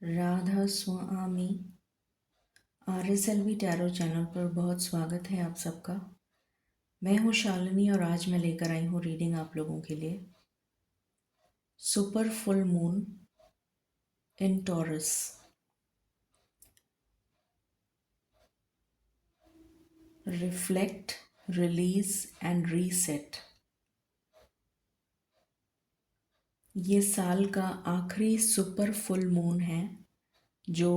राधा स्वामी RSLV tarot channel पर बहुत स्वागत है आप सबका। मैं हूँ शालिनी और आज मैं लेकर आई हूँ रीडिंग आप लोगों के लिए super full moon in taurus. Reflect, release and reset. ये साल का आखिरी सुपर फुल मून है जो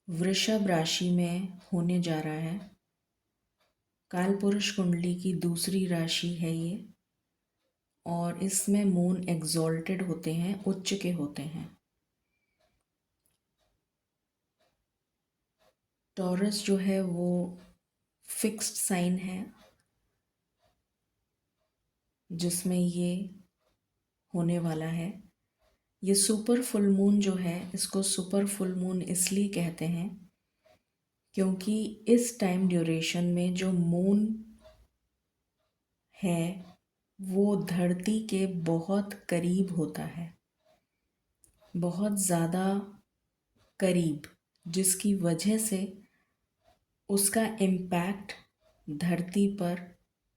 वृषभ राशि में होने जा रहा है। कालपुरुष कुंडली की दूसरी राशि है ये और इसमें मून एग्जॉल्टेड होते हैं, उच्च के होते हैं। टॉरस जो है वो फिक्स्ड साइन है जिसमें ये होने वाला है। ये सुपर फुल मून जो है, इसको सुपर फुल मून इसलिए कहते हैं क्योंकि इस टाइम ड्यूरेशन में जो मून है वो धरती के बहुत करीब होता है, बहुत ज़्यादा करीब, जिसकी वजह से उसका इम्पैक्ट धरती पर,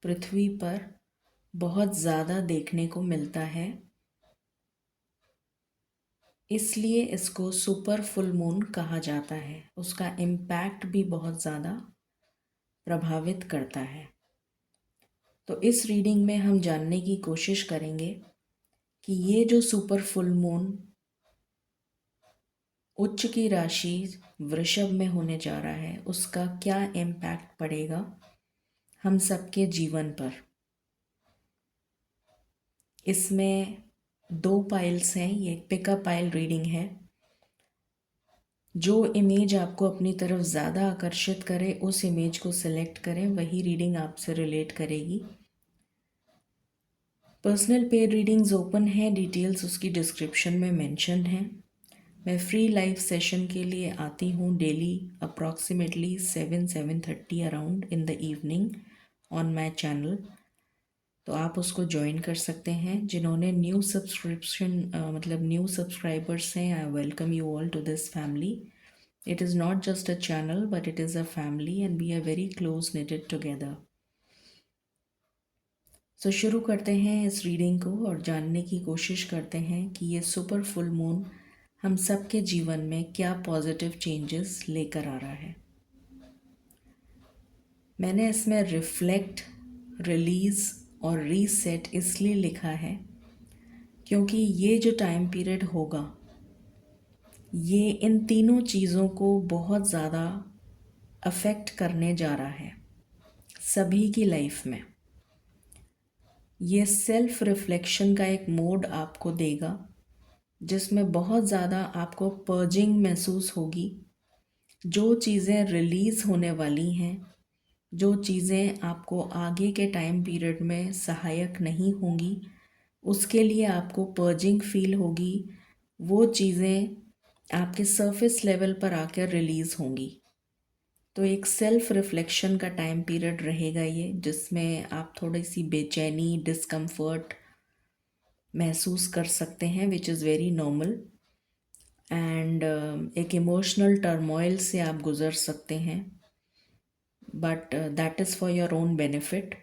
पृथ्वी पर बहुत ज़्यादा देखने को मिलता है। इसलिए इसको सुपर फुल मून कहा जाता है। उसका इम्पैक्ट भी बहुत ज़्यादा प्रभावित करता है। तो इस रीडिंग में हम जानने की कोशिश करेंगे कि ये जो सुपर फुल मून उच्च की राशि वृषभ में होने जा रहा है उसका क्या इम्पैक्ट पड़ेगा हम सबके जीवन पर। इसमें 2 पाइल्स हैं, ये पिकअप पाइल रीडिंग है। जो इमेज आपको अपनी तरफ ज़्यादा आकर्षित करे उस इमेज को सिलेक्ट करें, वही रीडिंग आपसे रिलेट करेगी। पर्सनल पेड रीडिंग्स ओपन है, डिटेल्स उसकी डिस्क्रिप्शन में मेंशन है। मैं फ्री लाइव सेशन के लिए आती हूँ daily approximately 7-7:30 around in the evening on my channel, तो आप उसको ज्वाइन कर सकते हैं। जिन्होंने न्यू सब्सक्राइबर्स हैं, I welcome you all to this family. It is not just a channel, but it is a family and we are very close knitted together. So शुरू करते हैं इस रीडिंग को और जानने की कोशिश करते हैं कि ये सुपर फुल मून हम सबके जीवन में क्या पॉजिटिव चेंजेस लेकर आ रहा है। मैंने इसमें रिफ्लेक्ट, रिलीज और रीसेट इसलिए लिखा है क्योंकि ये जो टाइम पीरियड होगा ये इन तीनों चीज़ों को बहुत ज़्यादा अफेक्ट करने जा रहा है सभी की लाइफ में। ये सेल्फ रिफ्लेक्शन का एक मोड आपको देगा जिसमें बहुत ज़्यादा आपको पर्जिंग महसूस होगी। जो चीज़ें रिलीज़ होने वाली हैं, जो चीज़ें आपको आगे के टाइम पीरियड में सहायक नहीं होंगी, उसके लिए आपको पर्जिंग फील होगी। वो चीज़ें आपके सरफेस लेवल पर आकर रिलीज़ होंगी। तो एक सेल्फ रिफ्लेक्शन का टाइम पीरियड रहेगा ये, जिसमें आप थोड़ी सी बेचैनी, डिस्कम्फर्ट महसूस कर सकते हैं, विच इज़ वेरी नॉर्मल। एंड एक इमोशनल टर्मोइल से आप गुज़र सकते हैं, but that is for your own benefit.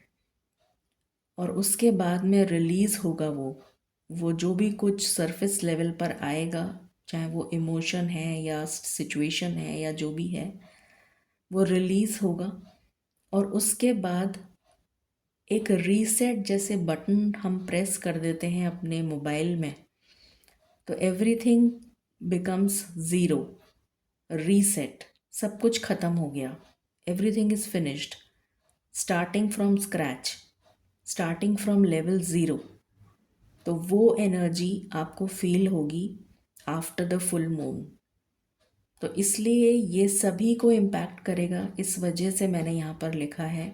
और उसके बाद में रिलीज़ होगा वो जो भी कुछ सरफेस लेवल पर आएगा, चाहे वो इमोशन है या सिचुएशन है या जो भी है, वो रिलीज़ होगा। और उसके बाद एक रीसेट जैसे बटन हम प्रेस कर देते हैं अपने मोबाइल में, तो एवरीथिंग बिकम्स ज़ीरो। रीसेट, सब कुछ ख़त्म हो गया, everything is finished, starting from scratch, starting from level zero. तो वो एनर्जी आपको फील होगी आफ्टर द फुल मून। तो इसलिए ये सभी को इम्पैक्ट करेगा, इस वजह से मैंने यहाँ पर लिखा है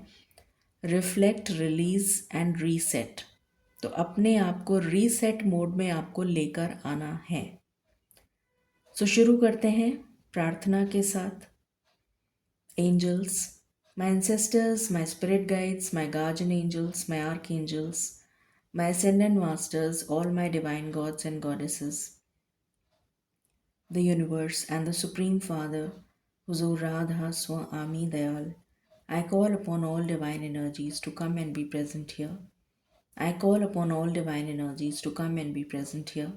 रिफ्लेक्ट, रिलीज एंड रीसेट। तो अपने आप को रीसेट मोड में आपको लेकर आना है। सो शुरू करते हैं प्रार्थना के साथ। Angels, my ancestors, my spirit guides, my guardian angels, my archangels, my ascended masters, all my divine gods and goddesses, the universe, and the Supreme Father, Huzur Radha Swami Dayal, I call upon all divine energies to come and be present here. I call upon all divine energies to come and be present here.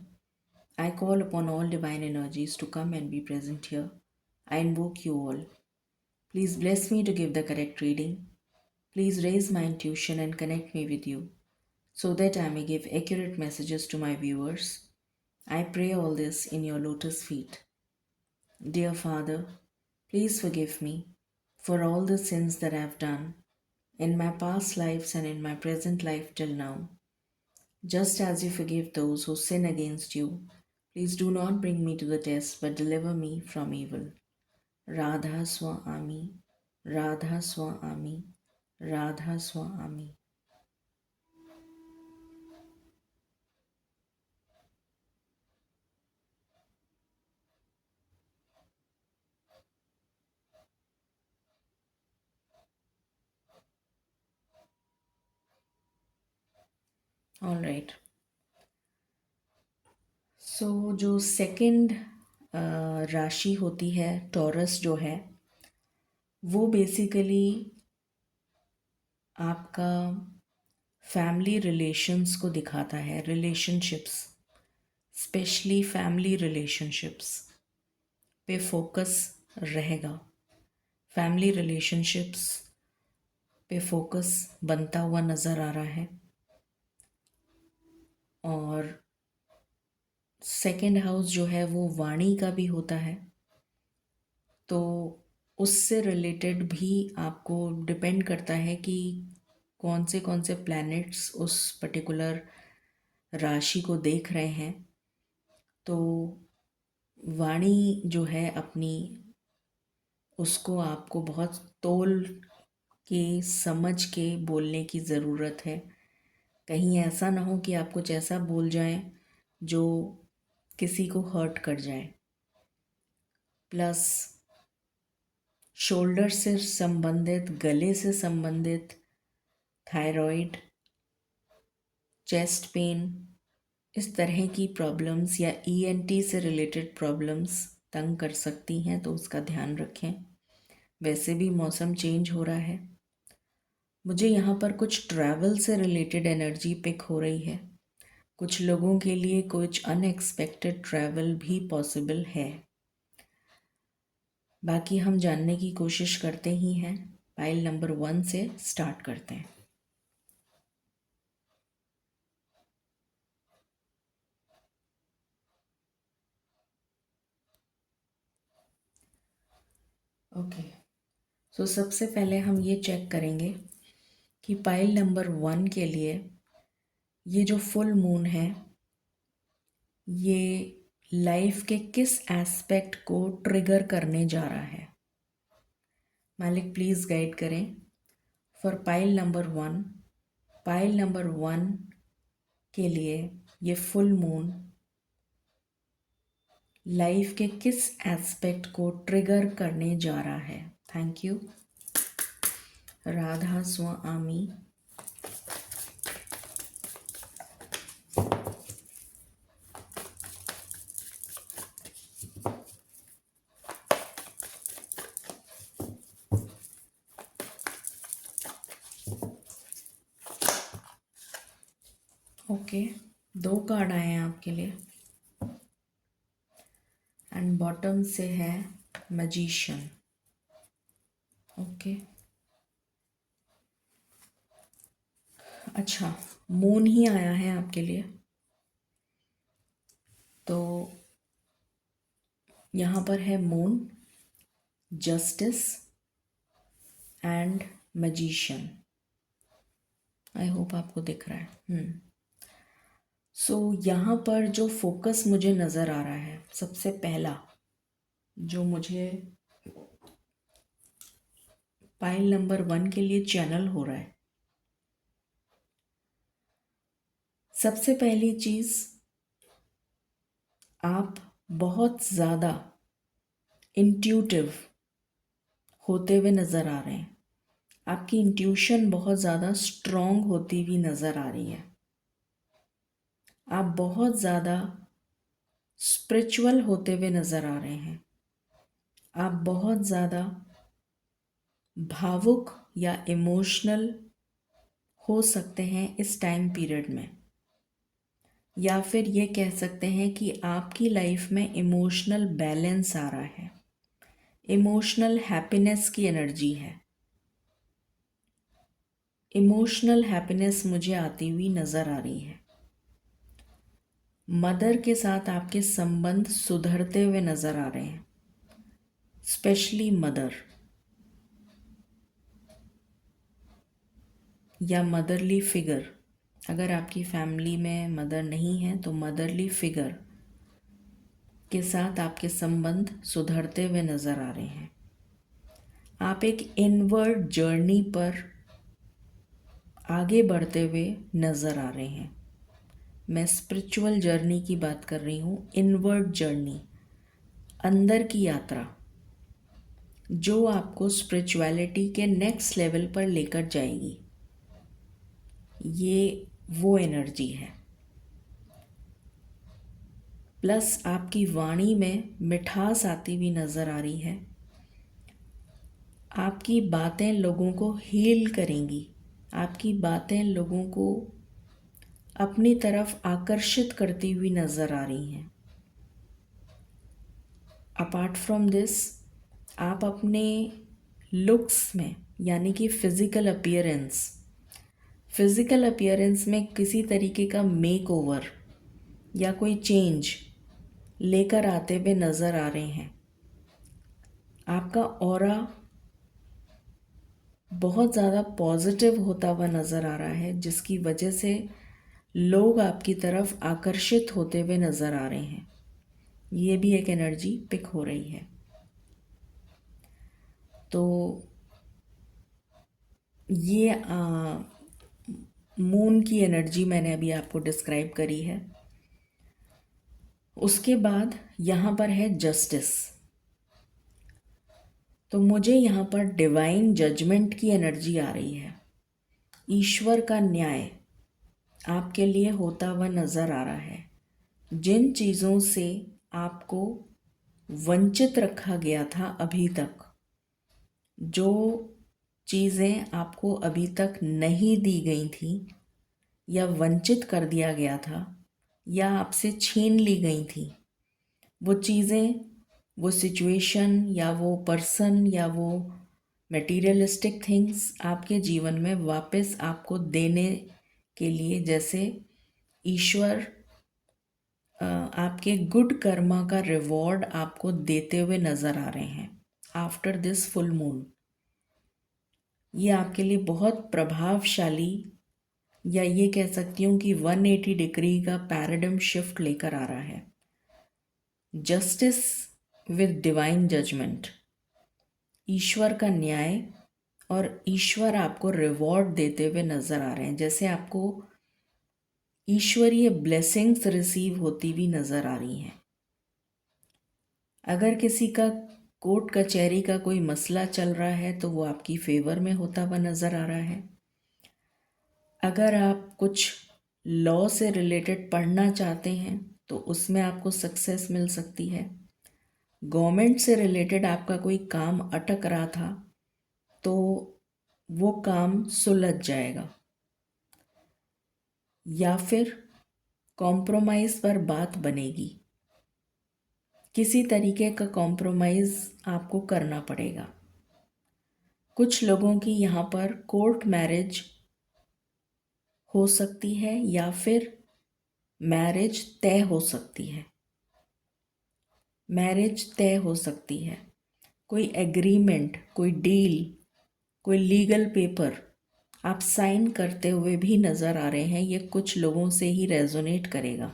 I call upon all divine energies to come and be present here. I invoke you all. Please bless me to give the correct reading. Please raise my intuition and connect me with you so that I may give accurate messages to my viewers. I pray all this in your lotus feet. Dear Father, please forgive me for all the sins that I have done in my past lives and in my present life till now. Just as you forgive those who sin against you, please do not bring me to the test but deliver me from evil. Radha Swami, Radha Swami, Radha Swami. All right. सो जो second राशि होती है taurus जो है वो basically आपका family relations को दिखाता है, रिलेशनशिप्स, स्पेशली फैमिली रिलेशनशिप्स पे फोकस रहेगा। फैमिली रिलेशनशिप्स पे फोकस बनता हुआ नज़र आ रहा है। और सेकंड हाउस जो है वो वाणी का भी होता है, तो उससे रिलेटेड भी आपको डिपेंड करता है कि कौन से प्लैनेट्स उस पर्टिकुलर राशि को देख रहे हैं। तो वाणी जो है अपनी, उसको आपको बहुत तोल के समझ के बोलने की ज़रूरत है। कहीं ऐसा ना हो कि आप कुछ ऐसा बोल जाएं जो किसी को हर्ट कर जाए। प्लस शोल्डर से संबंधित, गले से संबंधित, थायराइड, चेस्ट पेन, इस तरह की प्रॉब्लम्स या ईएनटी से रिलेटेड प्रॉब्लम्स तंग कर सकती हैं, तो उसका ध्यान रखें। वैसे भी मौसम चेंज हो रहा है। मुझे यहाँ पर कुछ ट्रैवल से रिलेटेड एनर्जी पिक हो रही है। कुछ लोगों के लिए कुछ अनएक्सपेक्टेड ट्रैवल भी पॉसिबल है। बाकी हम जानने की कोशिश करते ही हैं। पाइल नंबर 1 से स्टार्ट करते हैं। ओके, सो सबसे पहले हम ये चेक करेंगे कि पाइल नंबर 1 के लिए ये जो फुल मून है ये लाइफ के किस एस्पेक्ट को ट्रिगर करने जा रहा है। मालिक प्लीज़ गाइड करें for pile number 1। Pile number 1 के लिए ये फुल मून लाइफ के किस एस्पेक्ट को ट्रिगर करने जा रहा है। Thank you. Radha Swami. Okay, 2 card आए हैं आपके लिए एंड बॉटम से है मैजिशियन। ओके, अच्छा, मून ही आया है आपके लिए, तो यहाँ पर है moon, justice and magician. I hope आपको दिख रहा है। सो यहाँ पर जो फोकस मुझे नज़र आ रहा है, सबसे पहला जो मुझे पाइल नंबर 1 के लिए चैनल हो रहा है, सबसे पहली चीज़, आप बहुत ज़्यादा इंट्यूटिव होते हुए नज़र आ रहे हैं। आपकी इंट्यूशन बहुत ज़्यादा स्ट्रॉन्ग होती हुई नज़र आ रही है। आप बहुत ज़्यादा स्पिरिचुअल होते हुए नज़र आ रहे हैं। आप बहुत ज़्यादा भावुक या इमोशनल हो सकते हैं इस टाइम पीरियड में, या फिर ये कह सकते हैं कि आपकी लाइफ में इमोशनल बैलेंस आ रहा है, इमोशनल हैप्पीनेस की एनर्जी है। इमोशनल हैप्पीनेस मुझे आती हुई नज़र आ रही है। मदर के साथ आपके संबंध सुधरते हुए नज़र आ रहे हैं, स्पेशली मदर या मदरली फिगर। अगर आपकी फैमिली में मदर नहीं है तो मदरली फिगर के साथ आपके संबंध सुधरते हुए नज़र आ रहे हैं। आप एक इनवर्ड जर्नी पर आगे बढ़ते हुए नज़र आ रहे हैं। मैं स्पिरिचुअल जर्नी की बात कर रही हूँ, इनवर्ड जर्नी, अंदर की यात्रा, जो आपको स्पिरिचुअलिटी के नेक्स्ट लेवल पर लेकर जाएगी। ये वो एनर्जी है। प्लस आपकी वाणी में मिठास आती हुई नज़र आ रही है। आपकी बातें लोगों को हील करेंगी, आपकी बातें लोगों को अपनी तरफ आकर्षित करती हुई नज़र आ रही हैं। अपार्ट फ्रॉम दिस, आप अपने लुक्स में, यानी कि फिज़िकल अपीयरेंस में किसी तरीके का मेक ओवर या कोई चेंज लेकर आते हुए नज़र आ रहे हैं। आपका ऑरा बहुत ज़्यादा पॉजिटिव होता हुआ नज़र आ रहा है, जिसकी वजह से लोग आपकी तरफ आकर्षित होते हुए नज़र आ रहे हैं। ये भी एक एनर्जी पिक हो रही है। तो ये मून की एनर्जी मैंने अभी आपको डिस्क्राइब करी है। उसके बाद यहाँ पर है जस्टिस। तो मुझे यहाँ पर डिवाइन जजमेंट की एनर्जी आ रही है। ईश्वर का न्याय आपके लिए होता हुआ नज़र आ रहा है। जिन चीज़ों से आपको वंचित रखा गया था अभी तक, जो चीज़ें आपको अभी तक नहीं दी गई थी या वंचित कर दिया गया था या आपसे छीन ली गई थी, वो चीज़ें, वो सिचुएशन या वो पर्सन या वो मटेरियलिस्टिक थिंग्स आपके जीवन में वापस आपको देने के लिए, जैसे ईश्वर आपके गुड कर्मा का रिवॉर्ड आपको देते हुए नज़र आ रहे हैं आफ्टर दिस फुल मून। ये आपके लिए बहुत प्रभावशाली, या ये कह सकती हूँ कि 180 डिग्री का पैराडिम शिफ्ट लेकर आ रहा है। जस्टिस विद डिवाइन जजमेंट, ईश्वर का न्याय, और ईश्वर आपको रिवॉर्ड देते हुए नज़र आ रहे हैं, जैसे आपको ईश्वरीय ब्लेसिंग्स रिसीव होती हुई नज़र आ रही हैं। अगर किसी का कोर्ट कचहरी का कोई मसला चल रहा है तो वो आपकी फेवर में होता हुआ नज़र आ रहा है। अगर आप कुछ लॉ से रिलेटेड पढ़ना चाहते हैं तो उसमें आपको सक्सेस मिल सकती है। गवर्नमेंट से रिलेटेड आपका कोई काम अटक रहा था तो वो काम सुलझ जाएगा, या फिर कॉम्प्रोमाइज़ पर बात बनेगी। किसी तरीके का कॉम्प्रोमाइज़ आपको करना पड़ेगा। कुछ लोगों की यहाँ पर कोर्ट मैरिज हो सकती है या फिर मैरिज तय हो सकती है। मैरिज तय हो सकती है, कोई एग्रीमेंट, कोई डील, कोई लीगल पेपर आप साइन करते हुए भी नज़र आ रहे हैं। ये कुछ लोगों से ही रेजोनेट करेगा।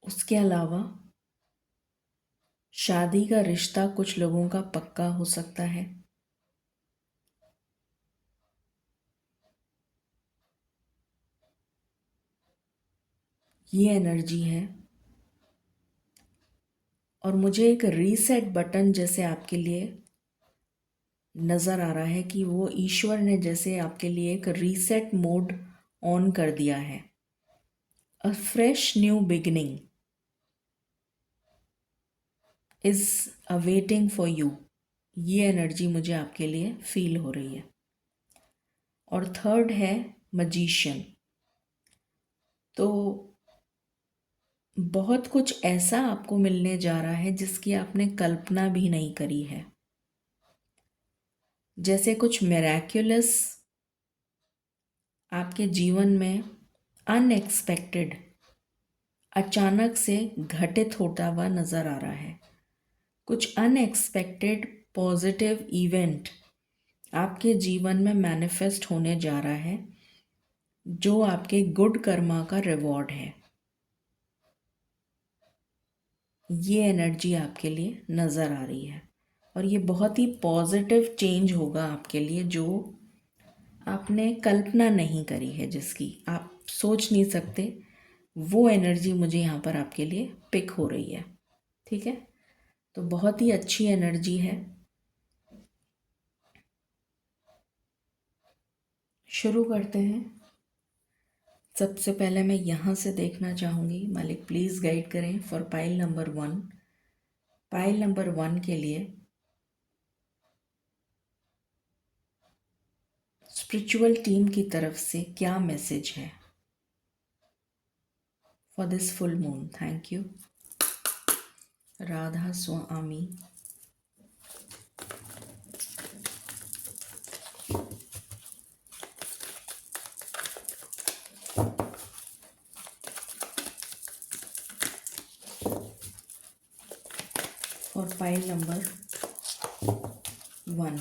उसके अलावा शादी का रिश्ता कुछ लोगों का पक्का हो सकता है। ये एनर्जी है। और मुझे एक रीसेट बटन जैसे आपके लिए नज़र आ रहा है कि वो ईश्वर ने जैसे आपके लिए एक रीसेट मोड ऑन कर दिया है। अ fresh new beginning is awaiting for you. ये एनर्जी मुझे आपके लिए फील हो रही है। और थर्ड है मजिशियन। तो बहुत कुछ ऐसा आपको मिलने जा रहा है जिसकी आपने कल्पना भी नहीं करी है। जैसे कुछ मिराक्युलस आपके जीवन में अनएक्सपेक्टेड अचानक से घटित होता हुआ नज़र आ रहा है। कुछ अनएक्सपेक्टेड पॉजिटिव इवेंट आपके जीवन में मैनिफेस्ट होने जा रहा है जो आपके गुड कर्मा का रिवॉर्ड है। ये एनर्जी आपके लिए नज़र आ रही है और ये बहुत ही पॉजिटिव चेंज होगा आपके लिए जो आपने कल्पना नहीं करी है, जिसकी आप सोच नहीं सकते। वो एनर्जी मुझे यहाँ पर आपके लिए पिक हो रही है। ठीक है, तो बहुत ही अच्छी एनर्जी है। शुरू करते हैं। सबसे पहले मैं यहाँ से देखना चाहूँगी, मालिक प्लीज़ गाइड करें for pile number 1। Pile number 1 के लिए स्पिरिचुअल टीम की तरफ से क्या मैसेज है for this full moon. Thank you. Radha Swami. For pile number 1।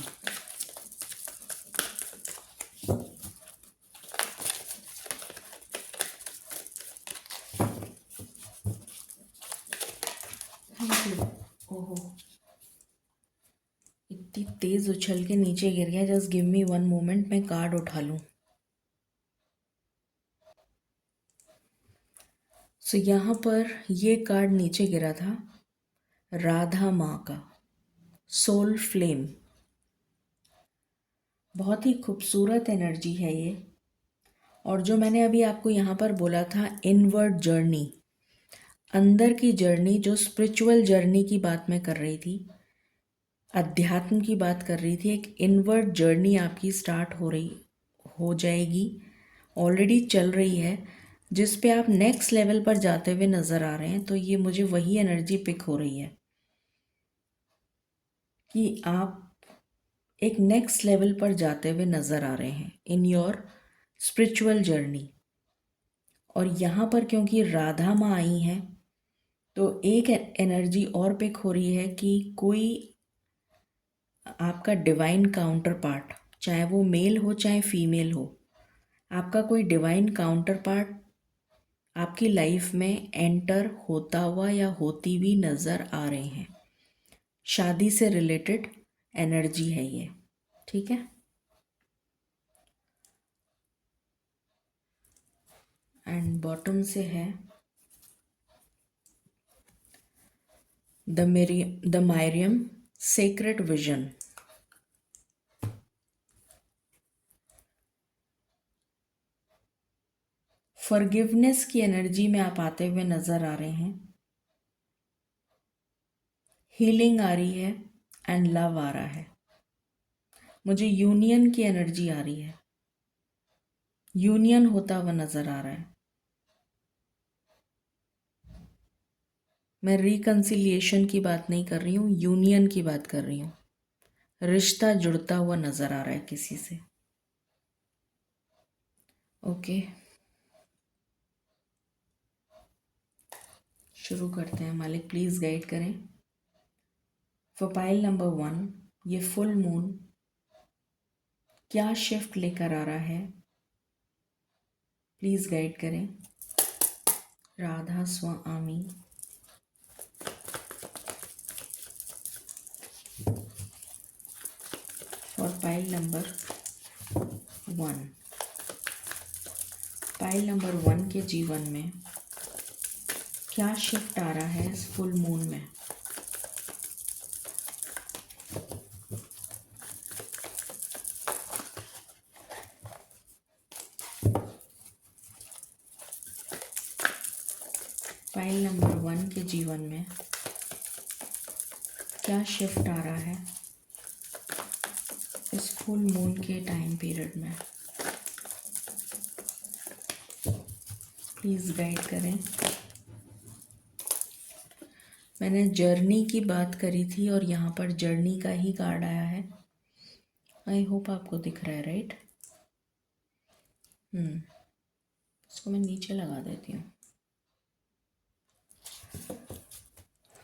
Thank you. ओहो, इतनी तेज उछल के नीचे गिर गया। जस्ट गिव मी 1 मोमेंट, मैं कार्ड उठा लूँ। सो यहाँ पर ये कार्ड नीचे गिरा था, राधा माँ का सोल फ्लेम। बहुत ही खूबसूरत एनर्जी है ये। और जो मैंने अभी आपको यहाँ पर बोला था, इनवर्ड जर्नी, अंदर की जर्नी, जो स्पिरिचुअल जर्नी की बात मैं कर रही थी, अध्यात्म की बात कर रही थी, एक इनवर्ड जर्नी आपकी स्टार्ट हो जाएगी, ऑलरेडी चल रही है, जिस पे आप नेक्स्ट लेवल पर जाते हुए नज़र आ रहे हैं। तो ये मुझे वही एनर्जी पिक हो रही है कि आप एक नेक्स्ट लेवल पर जाते हुए नज़र आ रहे हैं इन योर स्पिरिचुअल जर्नी। और यहाँ पर क्योंकि राधा माँ आई हैं, तो एक एनर्जी और पिक हो रही है कि कोई आपका डिवाइन काउंटर पार्ट, चाहे वो मेल हो चाहे फीमेल हो, आपका कोई डिवाइन काउंटर पार्ट आपकी लाइफ में एंटर होता हुआ या होती हुई नज़र आ रहे हैं। शादी से रिलेटेड एनर्जी है ये। ठीक है, एंड बॉटम से है द मायरियम सेक्रेट विजन। फॉरगिवनेस की एनर्जी में आप आते हुए नज़र आ रहे हैं। हीलिंग आ रही है एंड लव आ रहा है। मुझे यूनियन की एनर्जी आ रही है, यूनियन होता हुआ नज़र आ रहा है। मैं रिकन्सिलिएशन की बात नहीं कर रही हूँ, यूनियन की बात कर रही हूँ। रिश्ता जुड़ता हुआ नज़र आ रहा है किसी से। ओके, शुरू करते हैं। मालिक प्लीज़ गाइड करें फॉर पाइल नंबर 1। ये फुल मून क्या शिफ्ट लेकर आ रहा है, प्लीज़ गाइड करें। Radha Swami. For pile number 1। Pile number 1 के जीवन में क्या शिफ्ट आ रहा है इस फुल मून में। टाइल नंबर 1 के जीवन में क्या शिफ्ट आ रहा है इस फुल मून के टाइम पीरियड में, प्लीज़ गाइड करें। मैंने जर्नी की बात करी थी और यहाँ पर जर्नी का ही कार्ड आया है। आई होप आपको दिख रहा है, राइट? इसको मैं नीचे लगा देती हूँ।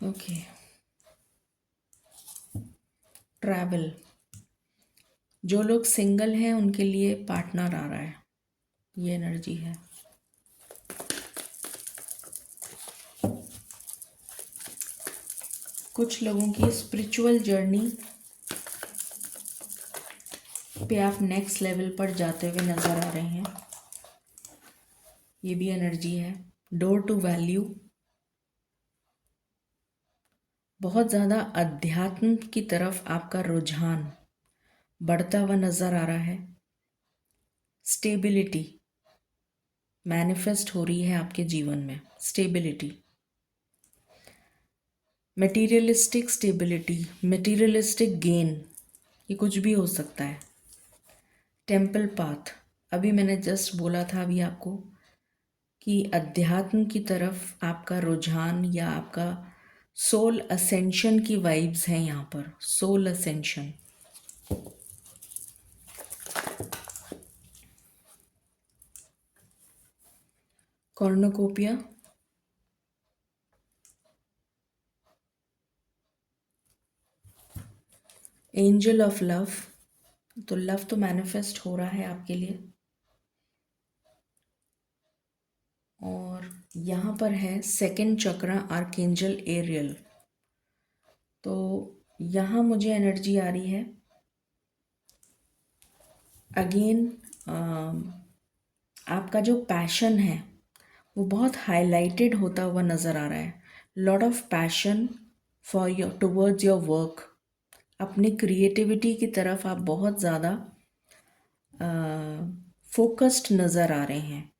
Okay, travel. जो लोग सिंगल हैं उनके लिए पार्टनर आ रहा है, ये एनर्जी है। कुछ लोगों की स्पिरिचुअल जर्नी पे आप नेक्स्ट लेवल पर जाते हुए नज़र आ रहे हैं, ये भी एनर्जी है। डोर टू वैल्यू, बहुत ज़्यादा अध्यात्म की तरफ आपका रुझान बढ़ता हुआ नज़र आ रहा है। स्टेबिलिटी मैनिफेस्ट हो रही है आपके जीवन में, stability, materialistic stability, materialistic gain, ये कुछ भी हो सकता है। टेम्पल पाथ, अभी मैंने जस्ट बोला था अभी आपको कि अध्यात्म की तरफ आपका रुझान या आपका सोल असेंशन की वाइब्स हैं यहाँ पर, soul ascension. Cornucopia, angel of love, तो लव तो मैनिफेस्ट हो रहा है आपके लिए। और यहाँ पर है सेकंड चक्र, आर्कएंजल एरियल। तो यहाँ मुझे एनर्जी आ रही है अगेन, आपका जो पैशन है वो बहुत हाईलाइटेड होता हुआ नज़र आ रहा है। Lot of passion for your towards your work, अपनी क्रिएटिविटी की तरफ आप बहुत ज़्यादा फोकस्ड नज़र आ रहे हैं।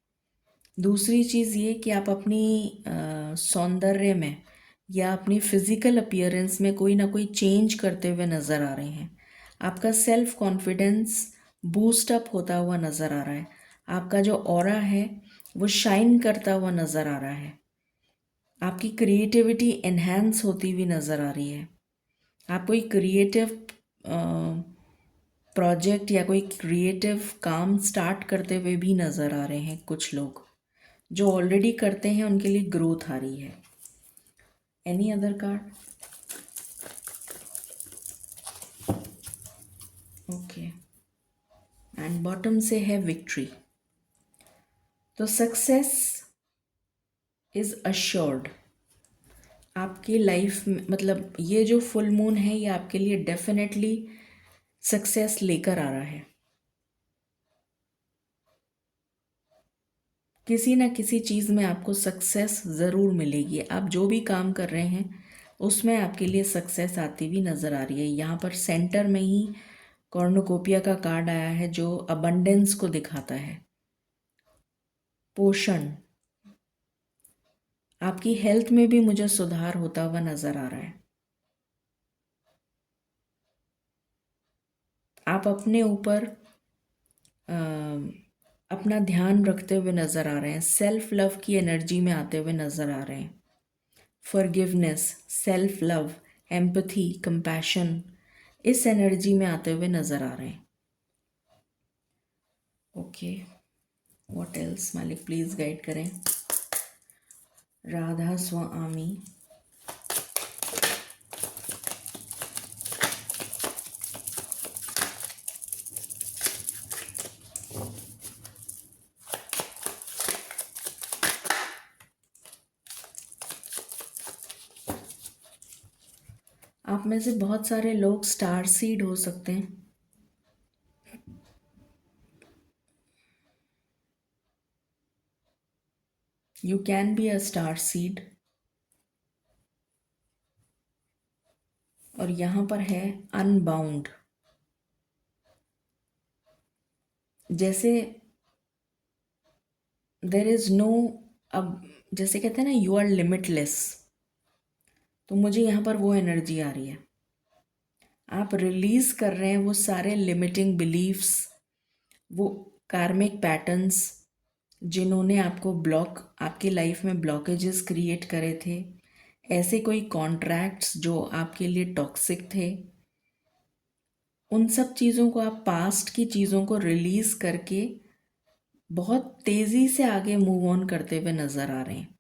दूसरी चीज़ ये कि आप अपनी सौंदर्य में या अपनी फिज़िकल अपीयरेंस में कोई ना कोई चेंज करते हुए नज़र आ रहे हैं। आपका सेल्फ कॉन्फिडेंस बूस्ट अप होता हुआ नज़र आ रहा है। आपका जो ऑरा है वो शाइन करता हुआ नज़र आ रहा है। आपकी क्रिएटिविटी एनहेंस होती हुई नज़र आ रही है। आप कोई क्रिएटिव प्रोजेक्ट या कोई क्रिएटिव काम स्टार्ट करते हुए भी नज़र आ रहे हैं। कुछ लोग जो ऑलरेडी करते हैं उनके लिए ग्रोथ आ रही है। Any other card? Okay, and bottom से है विक्ट्री। तो सक्सेस इज अश्योर्ड आपकी लाइफ में, मतलब ये जो फुल मून है ये आपके लिए डेफिनेटली सक्सेस लेकर आ रहा है। किसी ना किसी चीज़ में आपको सक्सेस ज़रूर मिलेगी। आप जो भी काम कर रहे हैं उसमें आपके लिए सक्सेस आती हुई नज़र आ रही है। यहाँ पर सेंटर में ही कॉर्नुकोपिया का कार्ड आया है जो अबंडेंस को दिखाता है। पोषण, आपकी हेल्थ में भी मुझे सुधार होता हुआ नज़र आ रहा है। आप अपने ऊपर अपना ध्यान रखते हुए नज़र आ रहे हैं। सेल्फ लव की एनर्जी में आते हुए नज़र आ रहे हैं। Forgiveness, self love, empathy, compassion, इस एनर्जी में आते हुए नज़र आ रहे हैं। ओके, व्हाट एल्स मालिक प्लीज़ गाइड करें। राधा स्वामी, आप में से बहुत सारे लोग स्टार सीड हो सकते हैं। You can be a star seed. और यहाँ पर है अनबाउंड, जैसे देर इज़ नो, अब जैसे कहते हैं ना, यू आर लिमिटलेस, तो मुझे यहाँ पर वो एनर्जी आ रही है। आप रिलीज कर रहे हैं वो सारे लिमिटिंग बिलीफ्स, वो कार्मिक पैटर्न्स जिन्होंने आपको ब्लॉक, आपकी लाइफ में ब्लॉकेजेस क्रिएट करे थे, ऐसे कोई कॉन्ट्रैक्ट्स जो आपके लिए टॉक्सिक थे, उन सब चीज़ों को आप, पास्ट की चीज़ों को रिलीज करके बहुत तेज़ी से आगे मूव ऑन करते हुए नज़र आ रहे हैं।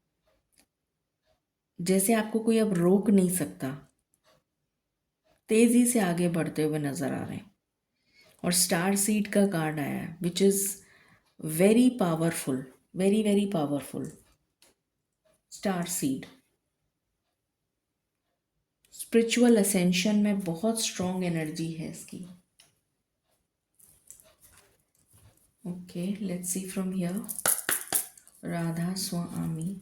जैसे आपको कोई अब रोक नहीं सकता, तेज़ी से आगे बढ़ते हुए नज़र आ रहे हैं। और स्टार सीड का कार्ड आया है, which is very powerful, very very powerful. Star seed spiritual ascension में बहुत स्ट्रॉन्ग एनर्जी है इसकी। Okay, let's see from here. Radha Swami,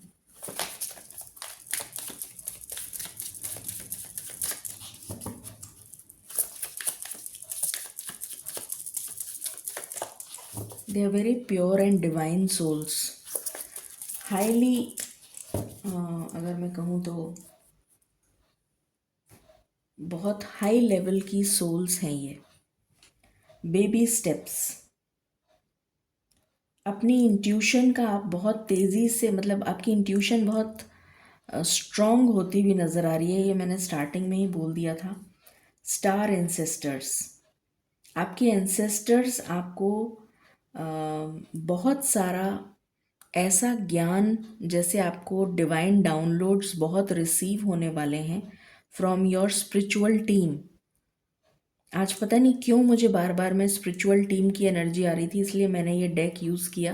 they are very pure and divine souls, highly अगर मैं कहूँ तो बहुत हाई लेवल की सोल्स हैं ये। बेबी स्टेप्स, अपनी इंट्यूशन का आप बहुत तेज़ी से, मतलब आपकी इंट्यूशन बहुत स्ट्रॉन्ग होती हुई नज़र आ रही है। ये मैंने स्टार्टिंग में ही बोल दिया था। स्टार एंसेस्टर्स, आपके एंसेस्टर्स आपको बहुत सारा ऐसा ज्ञान, जैसे आपको डिवाइन डाउनलोड्स बहुत रिसीव होने वाले हैं फ्रॉम योर स्पिरिचुअल टीम। आज पता नहीं क्यों मुझे बार बार में स्पिरिचुअल टीम की एनर्जी आ रही थी, इसलिए मैंने ये डेक यूज़ किया।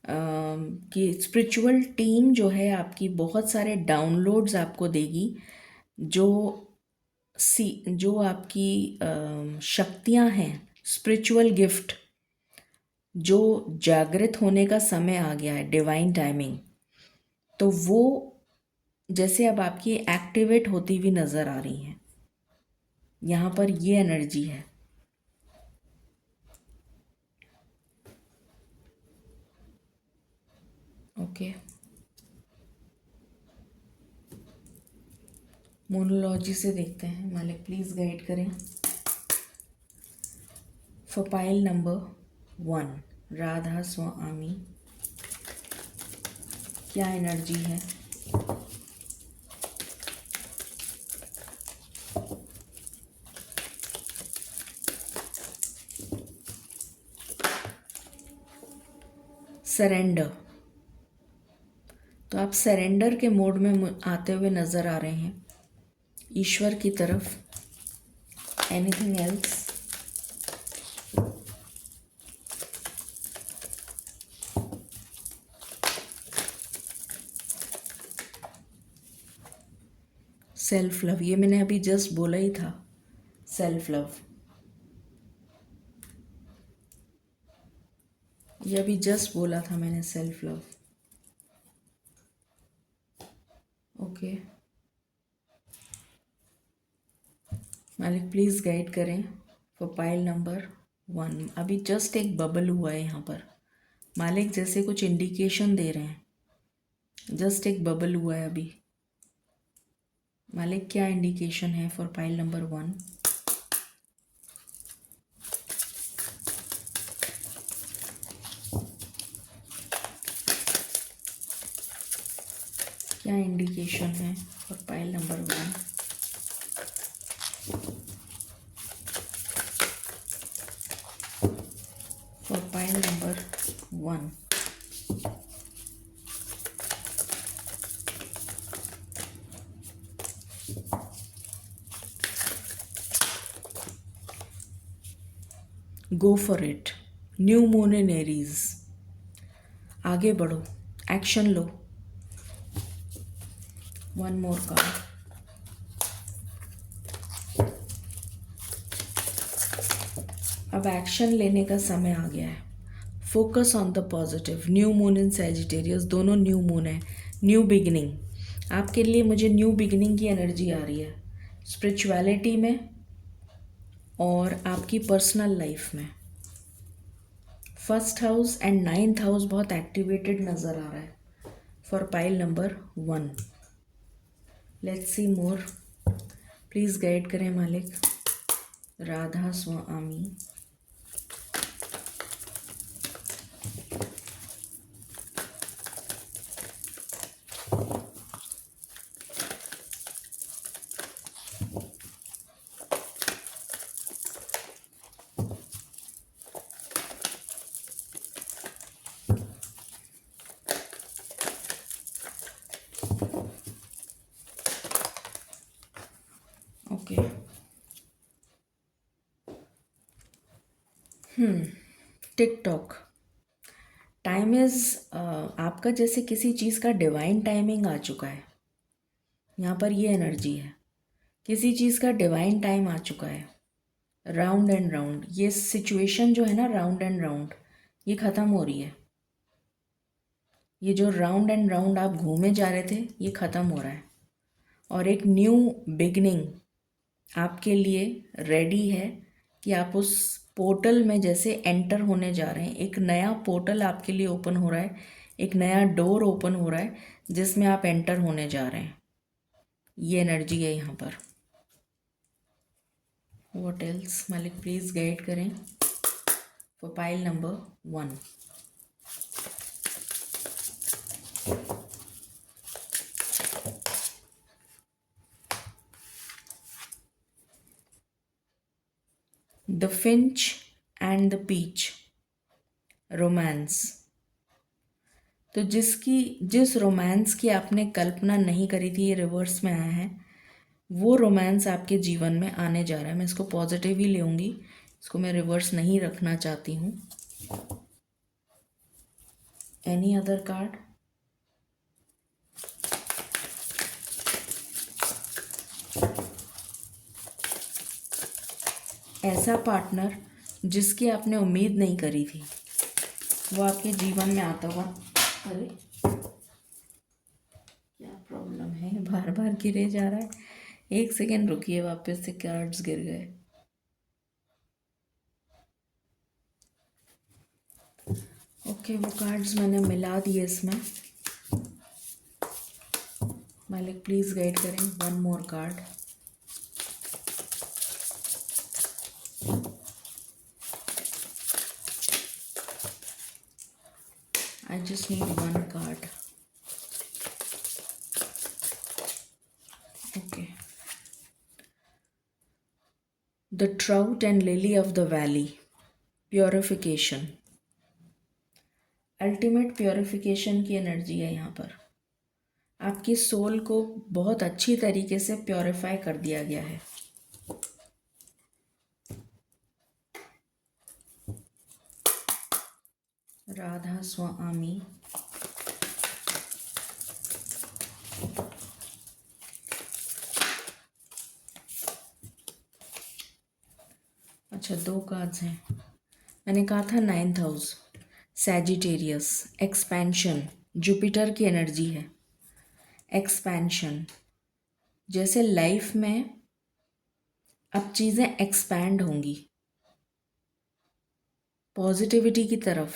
कि स्पिरिचुअल टीम जो है आपकी बहुत सारे डाउनलोड्स आपको देगी, जो जो आपकी शक्तियां हैं, स्पिरिचुअल गिफ्ट, जो जागृत होने का समय आ गया है, डिवाइन टाइमिंग, तो वो जैसे अब आपकी एक्टिवेट होती हुई नज़र आ रही हैं। यहाँ पर ये एनर्जी है। ओके, मोनोलॉजी से देखते हैं। मालिक प्लीज़ गाइड करें फॉर पाइल नंबर 1, राधा स्वामी, क्या एनर्जी है? सरेंडर, तो आप सरेंडर के मोड में आते हुए नज़र आ रहे हैं ईश्वर की तरफ। Anything else? सेल्फ लव, ये मैंने अभी जस्ट बोला ही था। सेल्फ लव, ये अभी जस्ट बोला था मैंने, सेल्फ लव। ओके, मालिक प्लीज़ गाइड करें फॉर पाइल नंबर 1। अभी जस्ट एक बबल हुआ है यहाँ पर, मालिक जैसे कुछ इंडिकेशन दे रहे हैं। जस्ट एक बबल हुआ है अभी। मालिक क्या इंडिकेशन है फॉर पाइल नंबर 1? क्या इंडिकेशन है for pile number 1? For pile number 1, go for it. New moon in Aries, आगे बढ़ो, एक्शन लो। One more card. अब एक्शन लेने का समय आ गया है। Focus on the positive. New moon in Sagittarius, दोनों न्यू मून है। न्यू बिगिनिंग आपके लिए, मुझे न्यू बिगिनिंग की एनर्जी आ रही है स्पिरिचुअलिटी में और आपकी पर्सनल लाइफ में। First house and 9th house बहुत एक्टिवेटेड नज़र आ रहा है for pile number 1. Let's see more. Please guide करें मालिक. राधा स्वामी. Okay. टिकटॉक. टाइम इज़ आपका जैसे किसी चीज़ का डिवाइन टाइमिंग आ चुका है. यहाँ पर ये एनर्जी है. किसी चीज़ का डिवाइन टाइम आ चुका है. राउंड एंड राउंड ये सिचुएशन जो है ना, राउंड एंड राउंड, ये ख़त्म हो रही है. ये जो राउंड एंड राउंड आप घूमे जा रहे थे, ये ख़त्म हो रहा है. और एक न्यू बिगनिंग आपके लिए रेडी है कि आप उस पोर्टल में जैसे एंटर होने जा रहे हैं. एक नया पोर्टल आपके लिए ओपन हो रहा है. एक नया डोर ओपन हो रहा है जिसमें आप एंटर होने जा रहे हैं. ये एनर्जी है यहाँ पर. व्हाट एल्स मालिक प्लीज़ गाइड करें for pile number 1. The finch and the peach. Romance. तो जिस रोमांस की आपने कल्पना नहीं करी थी, ये रिवर्स में आया है. वो रोमांस आपके जीवन में आने जा रहा है. मैं इसको पॉजिटिव ही लूँगी, इसको मैं रिवर्स नहीं रखना चाहती हूँ. Any other card. ऐसा पार्टनर जिसकी आपने उम्मीद नहीं करी थी, वो आपके जीवन में आता हुआ. अरे क्या प्रॉब्लम है, बार बार गिरे जा रहा है. एक सेकेंड रुकिए, वापस से कार्ड्स गिर गए. ओके, वो कार्ड्स मैंने मिला दिए इसमें. मालिक प्लीज़ गाइड करें. One more card. I just need one card. Okay. The trout and lily of the valley. Purification. Ultimate purification की एनर्जी है यहाँ पर. आपकी सोल को बहुत अच्छी तरीके से प्योरीफाई कर दिया गया है. राधा स्वामी. अच्छा, 2 कार्ड्स हैं. मैंने कहा था 9th house, Sagittarius, expansion. Jupiter की एनर्जी है. एक्सपेंशन, जैसे लाइफ में अब चीज़ें एक्सपैंड होंगी पॉजिटिविटी की तरफ,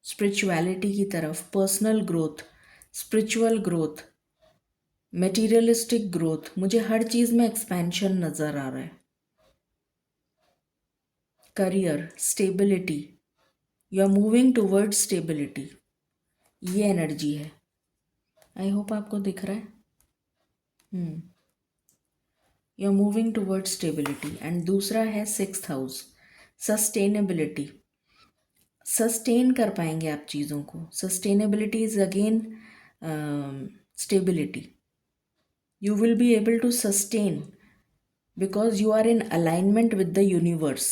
स्पिरिचुअलिटी की तरफ, personal growth, spiritual growth, materialistic growth. मुझे हर चीज़ में एक्सपेंशन नज़र आ रहा है. Career, stability, you are moving toward stability. ये एनर्जी है. आई होप आपको दिख रहा है. You are moving toward stability. And दूसरा है 6th हाउस, सस्टेनेबिलिटी. सस्टेन कर पाएंगे आप चीज़ों को. Sustainability is again stability. You will be able to sustain because you are in alignment with the universe.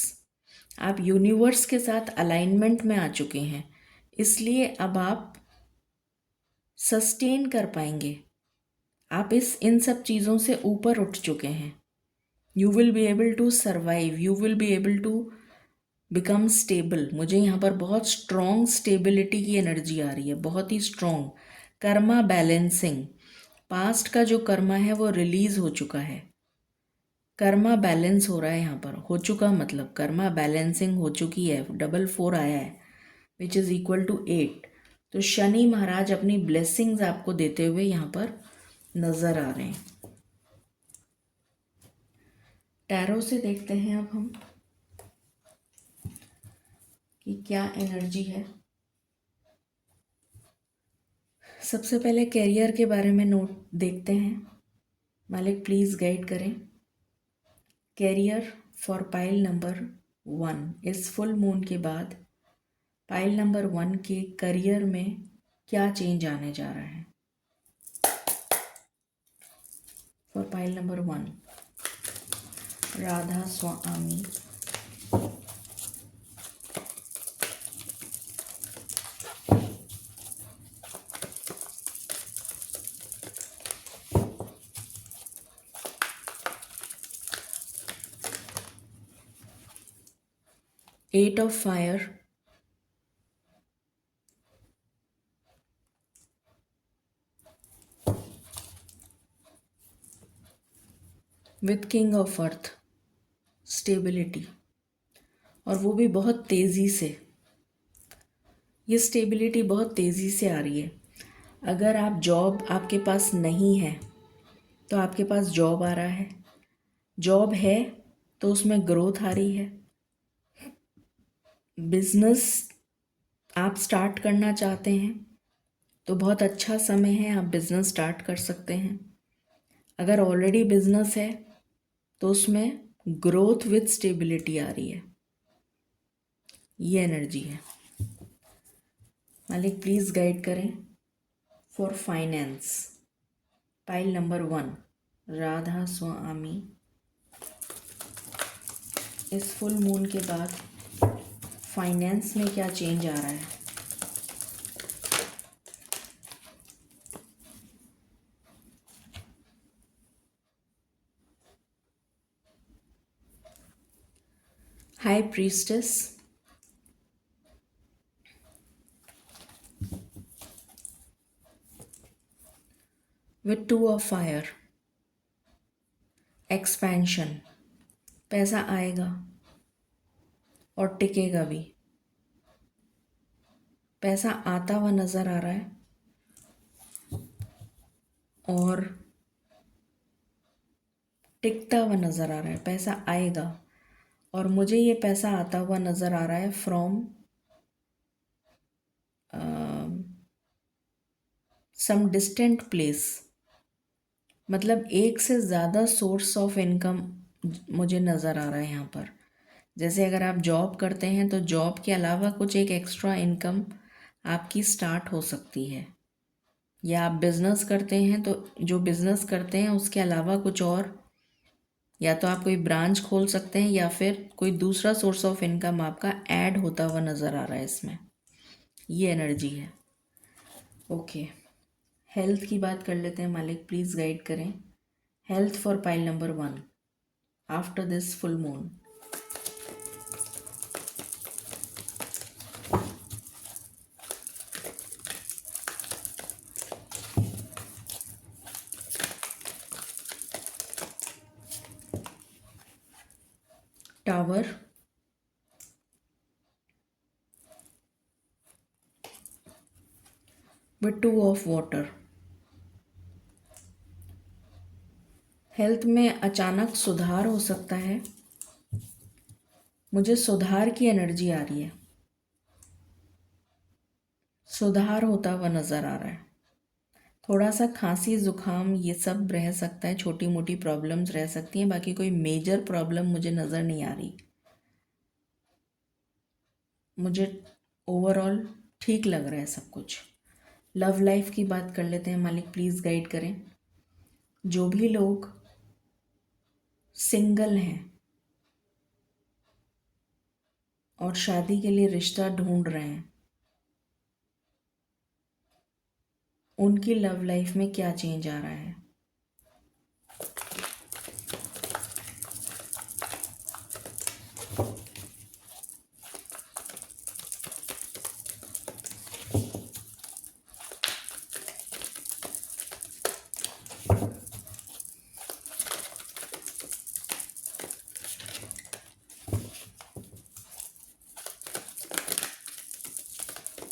आप यूनिवर्स के साथ अलाइनमेंट में आ चुके हैं, इसलिए अब आप सस्टेन कर पाएंगे. आप इन सब चीज़ों से ऊपर उठ चुके हैं. You will be able to survive. You will be able to become stable. मुझे यहाँ पर बहुत स्ट्रॉन्ग स्टेबिलिटी की एनर्जी आ रही है, बहुत ही स्ट्रॉन्ग. कर्मा बैलेंसिंग. पास्ट का जो कर्मा है वो रिलीज हो चुका है. कर्मा बैलेंस हो रहा है यहाँ पर. हो चुका मतलब कर्मा बैलेंसिंग हो चुकी है. 4 4 आया है विच इज़ इक्वल टू 8. तो शनि महाराज अपनी ब्लेसिंग्स आपको देते हुए यहाँ पर नज़र आ रहे हैं। टैरो से देखते हैं अब हम कि क्या एनर्जी है। सबसे पहले कैरियर के बारे में नोट देखते हैं। मालिक प्लीज़ गाइड करें। कैरियर फॉर पाइल नंबर 1, इस फुल मून के बाद पाइल नंबर 1 के करियर में क्या चेंज आने जा रहा है। For pile number 1, Radha Swami. Eight of fire, with king of earth, stability, और वो भी बहुत तेज़ी से। ये स्टेबिलिटी बहुत तेज़ी से आ रही है। अगर आप जॉब आपके पास नहीं है तो आपके पास जॉब आ रहा है। जॉब है तो उसमें ग्रोथ आ रही है। बिजनेस आप स्टार्ट करना चाहते हैं तो बहुत अच्छा समय है, आप बिजनेस स्टार्ट कर सकते हैं। अगर ऑलरेडी बिजनेस है तो उसमें ग्रोथ विथ स्टेबिलिटी आ रही है। ये एनर्जी है। मालिक प्लीज़ गाइड करें for finance, pile number 1, Radha Swami. इस फुल मून के बाद फाइनेंस में क्या चेंज आ रहा है। High priestess, with 2 of fire, expansion, पैसा आएगा और टिकेगा भी। पैसा आता हुआ नज़र आ रहा है और टिकता हुआ नज़र आ रहा है। पैसा आएगा और मुझे ये पैसा आता हुआ नज़र आ रहा है फ्रॉम सम डिस्टेंट प्लेस। मतलब एक से ज़्यादा सोर्स ऑफ इनकम मुझे नज़र आ रहा है यहाँ पर। जैसे अगर आप जॉब करते हैं तो जॉब के अलावा कुछ एक एक्स्ट्रा इनकम आपकी स्टार्ट हो सकती है, या आप बिज़नेस करते हैं तो जो बिज़नेस करते हैं उसके अलावा कुछ और, या तो आप कोई ब्रांच खोल सकते हैं या फिर कोई दूसरा सोर्स ऑफ इनकम आपका ऐड होता हुआ नज़र आ रहा है इसमें। ये एनर्जी है। ओके, हेल्थ की बात कर लेते हैं। मालिक प्लीज़ गाइड करें health for pile number 1 after this full moon. Tower, with 2 of water. Health में अचानक सुधार हो सकता है। मुझे सुधार की एनर्जी आ रही है, सुधार होता हुआ नज़र आ रहा है। थोड़ा सा खांसी जुकाम ये सब रह सकता है, छोटी मोटी प्रॉब्लम्स रह सकती हैं, बाकी कोई मेजर प्रॉब्लम मुझे नज़र नहीं आ रही। मुझे ओवरऑल ठीक लग रहा है सब कुछ। लव लाइफ की बात कर लेते हैं। मालिक प्लीज़ गाइड करें जो भी लोग सिंगल हैं और शादी के लिए रिश्ता ढूंढ रहे हैं, उनकी लव लाइफ में क्या चेंज आ रहा है।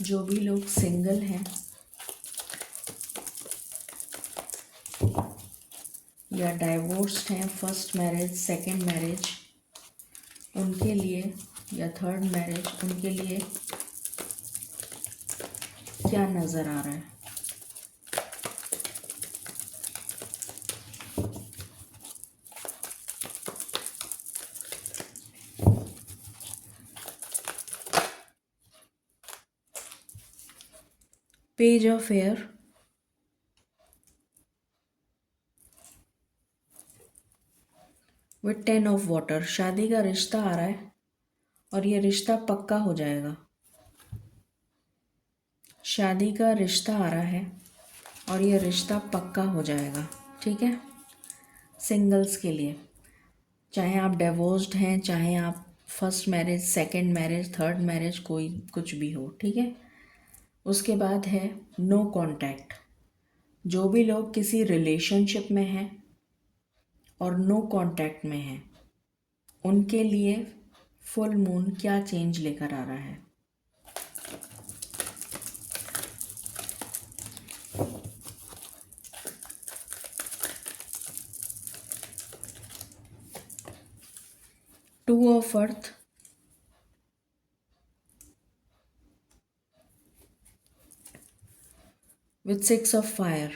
जो भी लोग सिंगल हैं या डाइवोर्स्ड हैं, फर्स्ट मैरिज, सेकंड मैरिज उनके लिए, या थर्ड मैरिज उनके लिए क्या नज़र आ रहा है? Page of air, with 10 of water. शादी का रिश्ता आ रहा है और ये रिश्ता पक्का हो जाएगा। शादी का रिश्ता आ रहा है और ये रिश्ता पक्का हो जाएगा। ठीक है, सिंगल्स के लिए, चाहे आप डिवोर्स्ड हैं, चाहे आप first marriage, second marriage, third marriage, कोई कुछ भी हो। ठीक है, उसके बाद है नो कांटेक्ट। जो भी लोग किसी रिलेशनशिप में हैं और नो कांटेक्ट में हैं उनके लिए फुल मून क्या चेंज लेकर आ रहा है? Two of earth, with 6 of fire.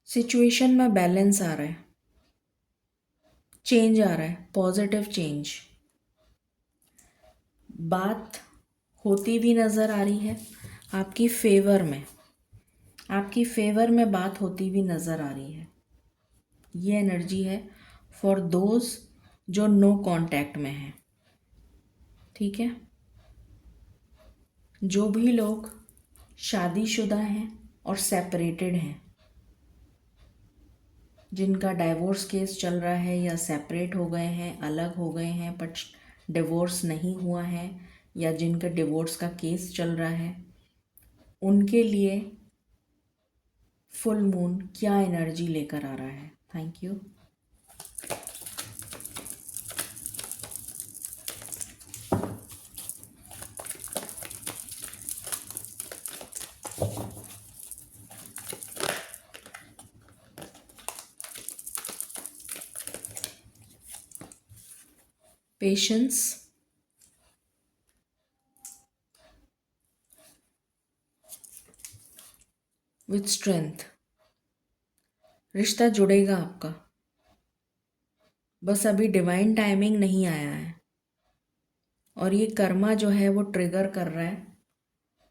Situation में बैलेंस आ रहा है, चेंज आ रहा है, पॉजिटिव चेंज। बात होती भी नज़र आ रही है आपकी फेवर में, आपकी फेवर में बात होती भी नज़र आ रही है। ये एनर्जी है फॉर दोज जो नो कांटेक्ट में हैं। ठीक है, जो भी लोग शादीशुदा हैं और सेपरेटेड हैं, जिनका डाइवोर्स केस चल रहा है या सेपरेट हो गए हैं, अलग हो गए हैं बट डिवोर्स नहीं हुआ है, या जिनका डिवोर्स का केस चल रहा है, उनके लिए फुल मून क्या एनर्जी लेकर आ रहा है? Thank you. Patience, with strength. रिश्ता जुड़ेगा आपका, बस अभी डिवाइन टाइमिंग नहीं आया है और ये कर्मा जो है वो ट्रिगर कर रहा है,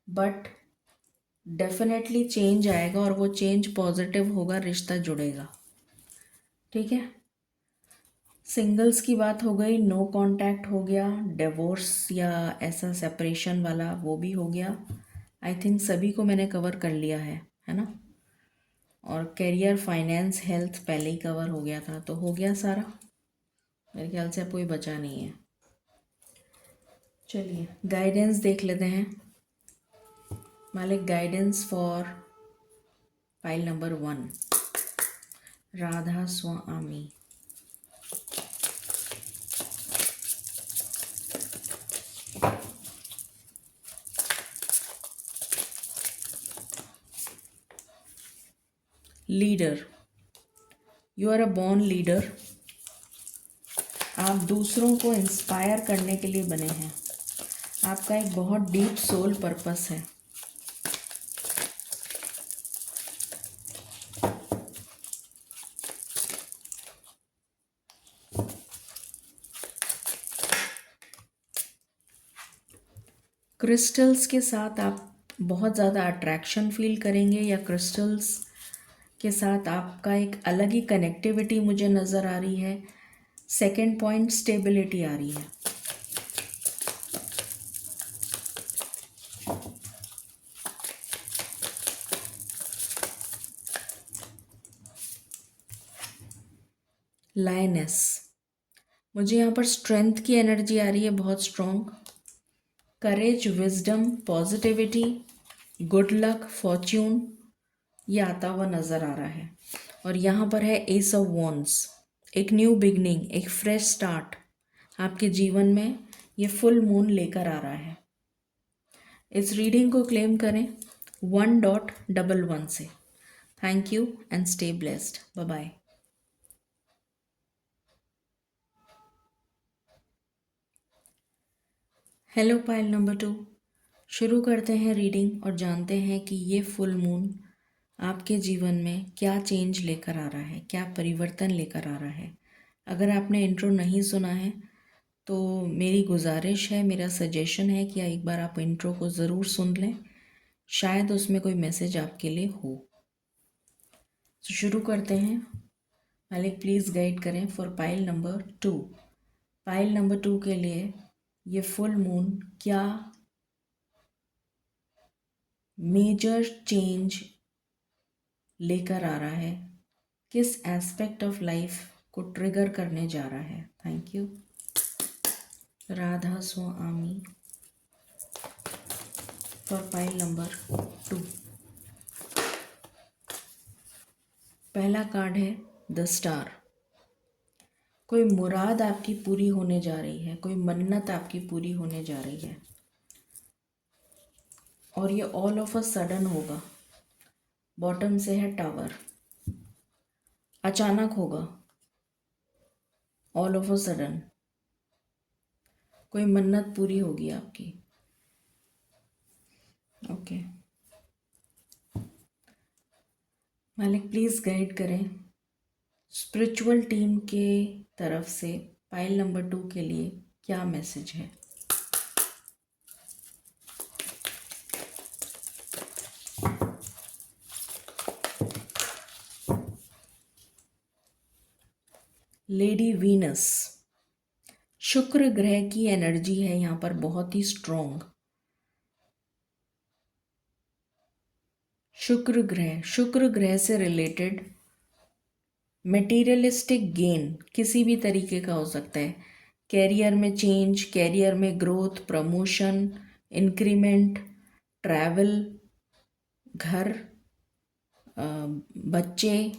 बट डेफिनेटली चेंज आएगा और वो चेंज पॉजिटिव होगा, रिश्ता जुड़ेगा। ठीक है, सिंगल्स की बात हो गई, नो कांटेक्ट हो गया, डिवोर्स या ऐसा सेपरेशन वाला वो भी हो गया। आई थिंक सभी को मैंने कवर कर लिया है ना? और करियर, फाइनेंस, हेल्थ पहले ही कवर हो गया था, तो हो गया सारा। मेरे ख्याल से अब कोई बचा नहीं है। चलिए गाइडेंस देख लेते हैं। मालिक guidance for file number 1, Radha Swami. Leader, you are a born leader. आप दूसरों को इंस्पायर करने के लिए बने हैं। आपका एक बहुत डीप सोल पर्पस है। क्रिस्टल्स के साथ आप बहुत ज़्यादा अट्रैक्शन फील करेंगे, या क्रिस्टल्स के साथ आपका एक अलग ही कनेक्टिविटी मुझे नज़र आ रही है। सेकंड पॉइंट, स्टेबिलिटी आ रही है। लायनेस, मुझे यहाँ पर स्ट्रेंथ की एनर्जी आ रही है, बहुत strong. Courage, wisdom, positivity, good luck, fortune, ये आता हुआ नज़र आ रहा है। और यहाँ पर है एस ऑफ वॉन्ड्स, एक न्यू बिगनिंग, एक फ्रेश स्टार्ट आपके जीवन में ये फुल मून लेकर आ रहा है। इस रीडिंग को क्लेम करें 1.11 से। Thank you and stay blessed. Bye bye. Hello pile number 2, शुरू करते हैं रीडिंग और जानते हैं कि ये फुल मून आपके जीवन में क्या चेंज लेकर आ रहा है, क्या परिवर्तन लेकर आ रहा है। अगर आपने इंट्रो नहीं सुना है तो मेरी गुजारिश है, मेरा सजेशन है कि एक बार आप इंट्रो को ज़रूर सुन लें, शायद उसमें कोई मैसेज आपके लिए हो। तो शुरू करते हैं। मालिक प्लीज़ गाइड करें for pile number 2। Pile number 2 के लिए ये फुल मून क्या मेजर चेंज लेकर आ रहा है, किस एस्पेक्ट ऑफ लाइफ को ट्रिगर करने जा रहा है। Thank you. Radha Swami for pile number 2। पहला कार्ड है द स्टार। कोई मुराद आपकी पूरी होने जा रही है, कोई मन्नत आपकी पूरी होने जा रही है और ये ऑल ऑफ अ सडन होगा। बॉटम से है टावर, अचानक होगा, ऑल ऑफ अ सडन कोई मन्नत पूरी होगी आपकी। ओके मालिक प्लीज़ गाइड करें स्पिरिचुअल टीम के तरफ से पाइल नंबर 2 के लिए क्या मैसेज है। लेडी वीनस, शुक्र ग्रह की एनर्जी है यहाँ पर बहुत ही स्ट्रॉन्ग। शुक्र ग्रह से रिलेटेड मटेरियलिस्टिक गेन किसी भी तरीके का हो सकता है। कैरियर में चेंज, कैरियर में ग्रोथ, प्रमोशन, इंक्रीमेंट, ट्रैवल, घर, बच्चे,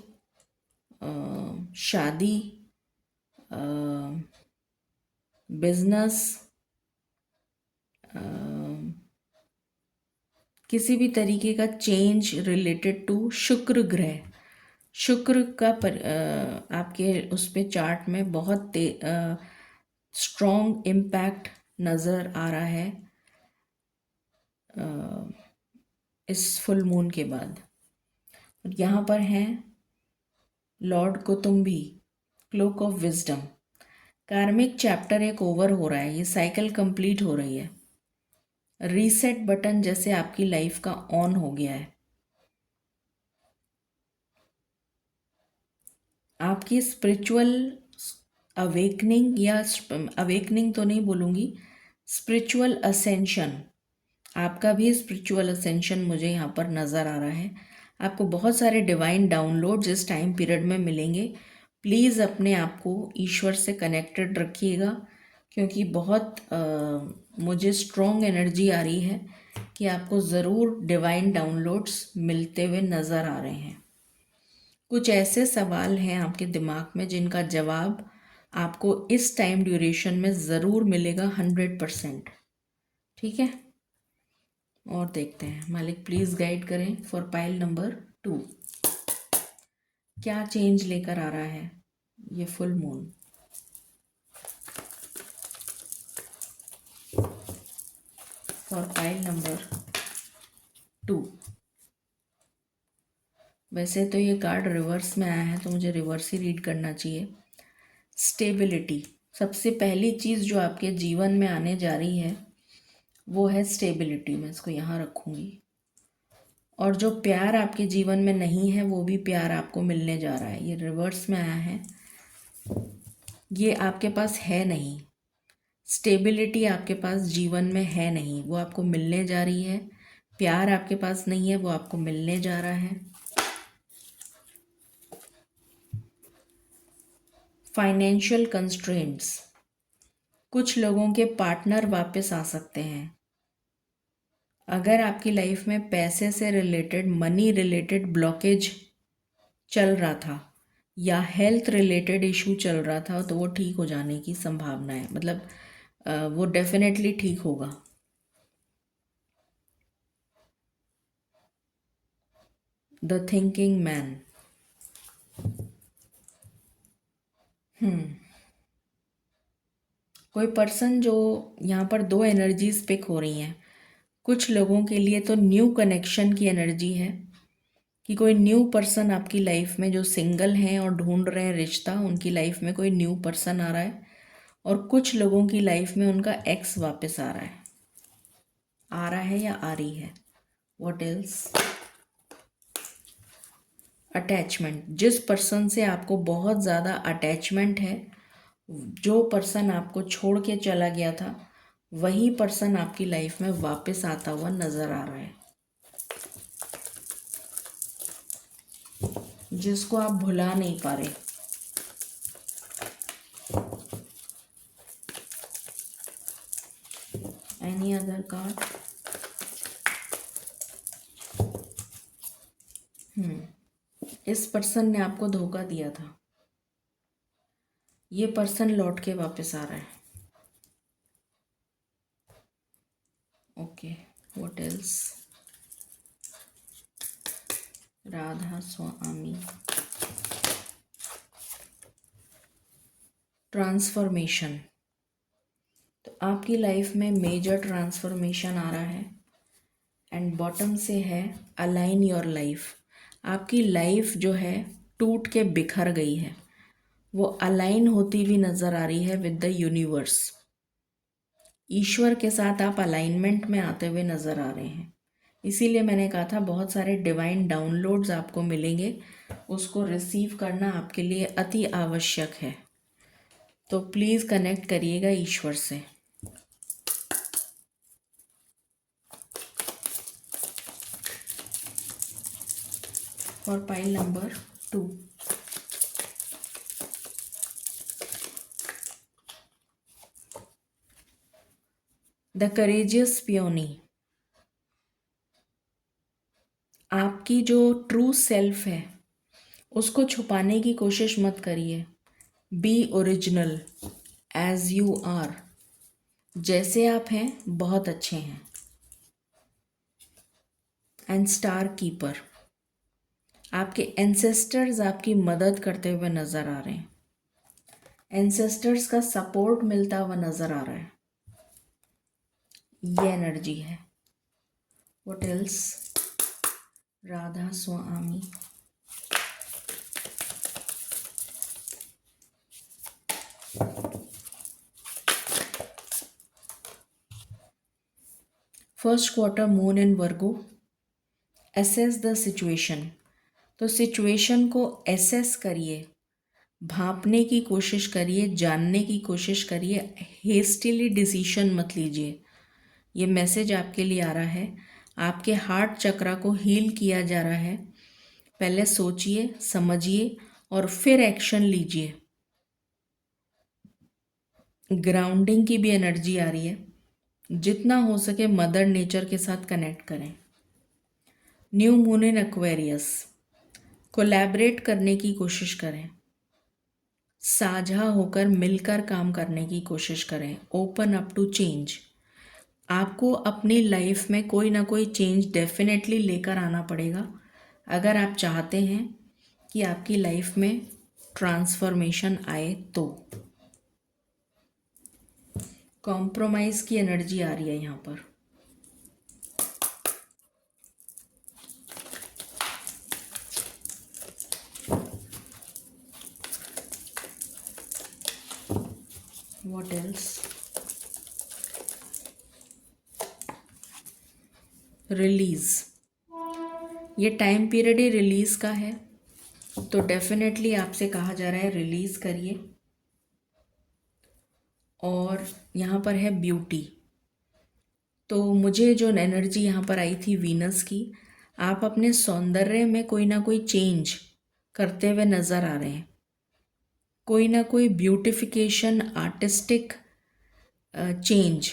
शादी, बिजनेस, किसी भी तरीके का चेंज रिलेटेड टू शुक्र ग्रह। शुक्र का आपके उस पे चार्ट में बहुत स्ट्रॉन्ग इम्पैक्ट नज़र आ रहा है इस फुल मून के बाद। यहाँ पर हैं लॉर्ड कुतुम्बी, क्लोक ऑफ विजडम। कार्मिक चैप्टर एक ओवर हो रहा है, ये साइकिल कंप्लीट हो रही है। रीसेट बटन जैसे आपकी लाइफ का ऑन हो गया है। आपकी स्पिरिचुअल अवेकनिंग, या अवेकनिंग तो नहीं बोलूँगी, स्पिरिचुअल असेंशन, आपका भी स्पिरिचुअल असेंशन मुझे यहाँ पर नज़र आ रहा है। आपको बहुत सारे डिवाइन डाउनलोड्स इस टाइम पीरियड में मिलेंगे। प्लीज़ अपने आप को ईश्वर से कनेक्टेड रखिएगा, क्योंकि बहुत मुझे स्ट्रॉन्ग एनर्जी आ रही है कि आपको ज़रूर डिवाइन डाउनलोड्स मिलते हुए नज़र आ रहे हैं। कुछ ऐसे सवाल हैं आपके दिमाग में जिनका जवाब आपको इस टाइम ड्यूरेशन में ज़रूर मिलेगा 100%। ठीक है, और देखते हैं। मालिक प्लीज़ गाइड करें फॉर पाइल नंबर 2, क्या चेंज लेकर आ रहा है ये full moon. For pile number 2। वैसे तो ये कार्ड रिवर्स में आया है तो मुझे रिवर्स ही रीड करना चाहिए। स्टेबिलिटी, सबसे पहली चीज़ जो आपके जीवन में आने जा रही है वो है स्टेबिलिटी। मैं इसको यहाँ रखूँगी। और जो प्यार आपके जीवन में नहीं है वो भी प्यार आपको मिलने जा रहा है। ये रिवर्स में आया है, ये आपके पास है नहीं। स्टेबिलिटी आपके पास जीवन में है नहीं, वो आपको मिलने जा रही है। प्यार आपके पास नहीं है, वो आपको मिलने जा रहा है। फाइनेंशियल कंस्ट्रेंट्स, कुछ लोगों के पार्टनर वापस आ सकते हैं। अगर आपकी लाइफ में पैसे से रिलेटेड, मनी रिलेटेड ब्लॉकेज चल रहा था या हेल्थ रिलेटेड इशू चल रहा था तो वो ठीक हो जाने की संभावना है। मतलब वो डेफिनेटली ठीक होगा। The thinking man. कोई पर्सन जो यहाँ पर दो एनर्जीज पिक हो रही हैं। कुछ लोगों के लिए तो न्यू कनेक्शन की एनर्जी है कि कोई न्यू पर्सन आपकी लाइफ में, जो सिंगल हैं और ढूंढ रहे हैं रिश्ता, उनकी लाइफ में कोई न्यू पर्सन आ रहा है। और कुछ लोगों की लाइफ में उनका एक्स वापस आ रहा है। आ रहा है या आ रही है। What else. अटैचमेंट। जिस पर्सन से आपको बहुत ज़्यादा अटैचमेंट है, जो पर्सन आपको छोड़ के चला गया था, वही पर्सन आपकी लाइफ में वापस आता हुआ नज़र आ रहा है, जिसको आप भुला नहीं पा रहे। Any other card. इस पर्सन ने आपको धोखा दिया था। ये पर्सन लौट के वापस आ रहा है। Okay, what else. Radha Swami. Transformation. तो आपकी लाइफ में मेजर ट्रांसफॉर्मेशन आ रहा है। एंड बॉटम से है अलाइन योर लाइफ। आपकी लाइफ जो है टूट के बिखर गई है, वो अलाइन होती हुई नज़र आ रही है विद द यूनिवर्स। ईश्वर के साथ आप अलाइनमेंट में आते हुए नज़र आ रहे हैं। इसीलिए मैंने कहा था बहुत सारे डिवाइन डाउनलोड्स आपको मिलेंगे, उसको रिसीव करना आपके लिए अति आवश्यक है। तो प्लीज़ कनेक्ट करिएगा ईश्वर से। For pile number 2। The courageous peony. आपकी जो ट्रू सेल्फ है उसको छुपाने की कोशिश मत करिए। Be original as you are. जैसे आप हैं बहुत अच्छे हैं। And star keeper. आपके एंसेस्टर्स आपकी मदद करते हुए नज़र आ रहे हैं। एंसेस्टर्स का सपोर्ट मिलता हुआ नज़र आ रहा है। ये एनर्जी है। What else. Radha Swami. First quarter moon in Virgo. Assess the situation. तो सिचुएशन को एसेस करिए, भांपने की कोशिश करिए, जानने की कोशिश करिए। हेस्टिली डिसीशन मत लीजिए। ये मैसेज आपके लिए आ रहा है। आपके हार्ट चक्रा को हील किया जा रहा है। पहले सोचिए, समझिए और फिर एक्शन लीजिए। ग्राउंडिंग की भी एनर्जी आ रही है। जितना हो सके मदर नेचर के साथ कनेक्ट करें। न्यू मून इन एक्वेरियस। कोलैबोरेट करने की कोशिश करें, साझा होकर मिलकर काम करने की कोशिश करें। Open up to change. आपको अपनी लाइफ में कोई ना कोई चेंज डेफिनेटली लेकर आना पड़ेगा अगर आप चाहते हैं कि आपकी लाइफ में ट्रांसफॉर्मेशन आए। तो कॉम्प्रोमाइज़ की एनर्जी आ रही है यहाँ पर। What else. रिलीज़। ये टाइम पीरियड ही रिलीज़ का है, तो डेफिनेटली आपसे कहा जा रहा है रिलीज़ करिए। और यहाँ पर है ब्यूटी। तो मुझे जो एनर्जी यहाँ पर आई थी वीनस की, आप अपने सौंदर्य में कोई ना कोई चेंज करते हुए नज़र आ रहे हैं। कोई ना कोई ब्यूटिफिकेशन, आर्टिस्टिक चेंज।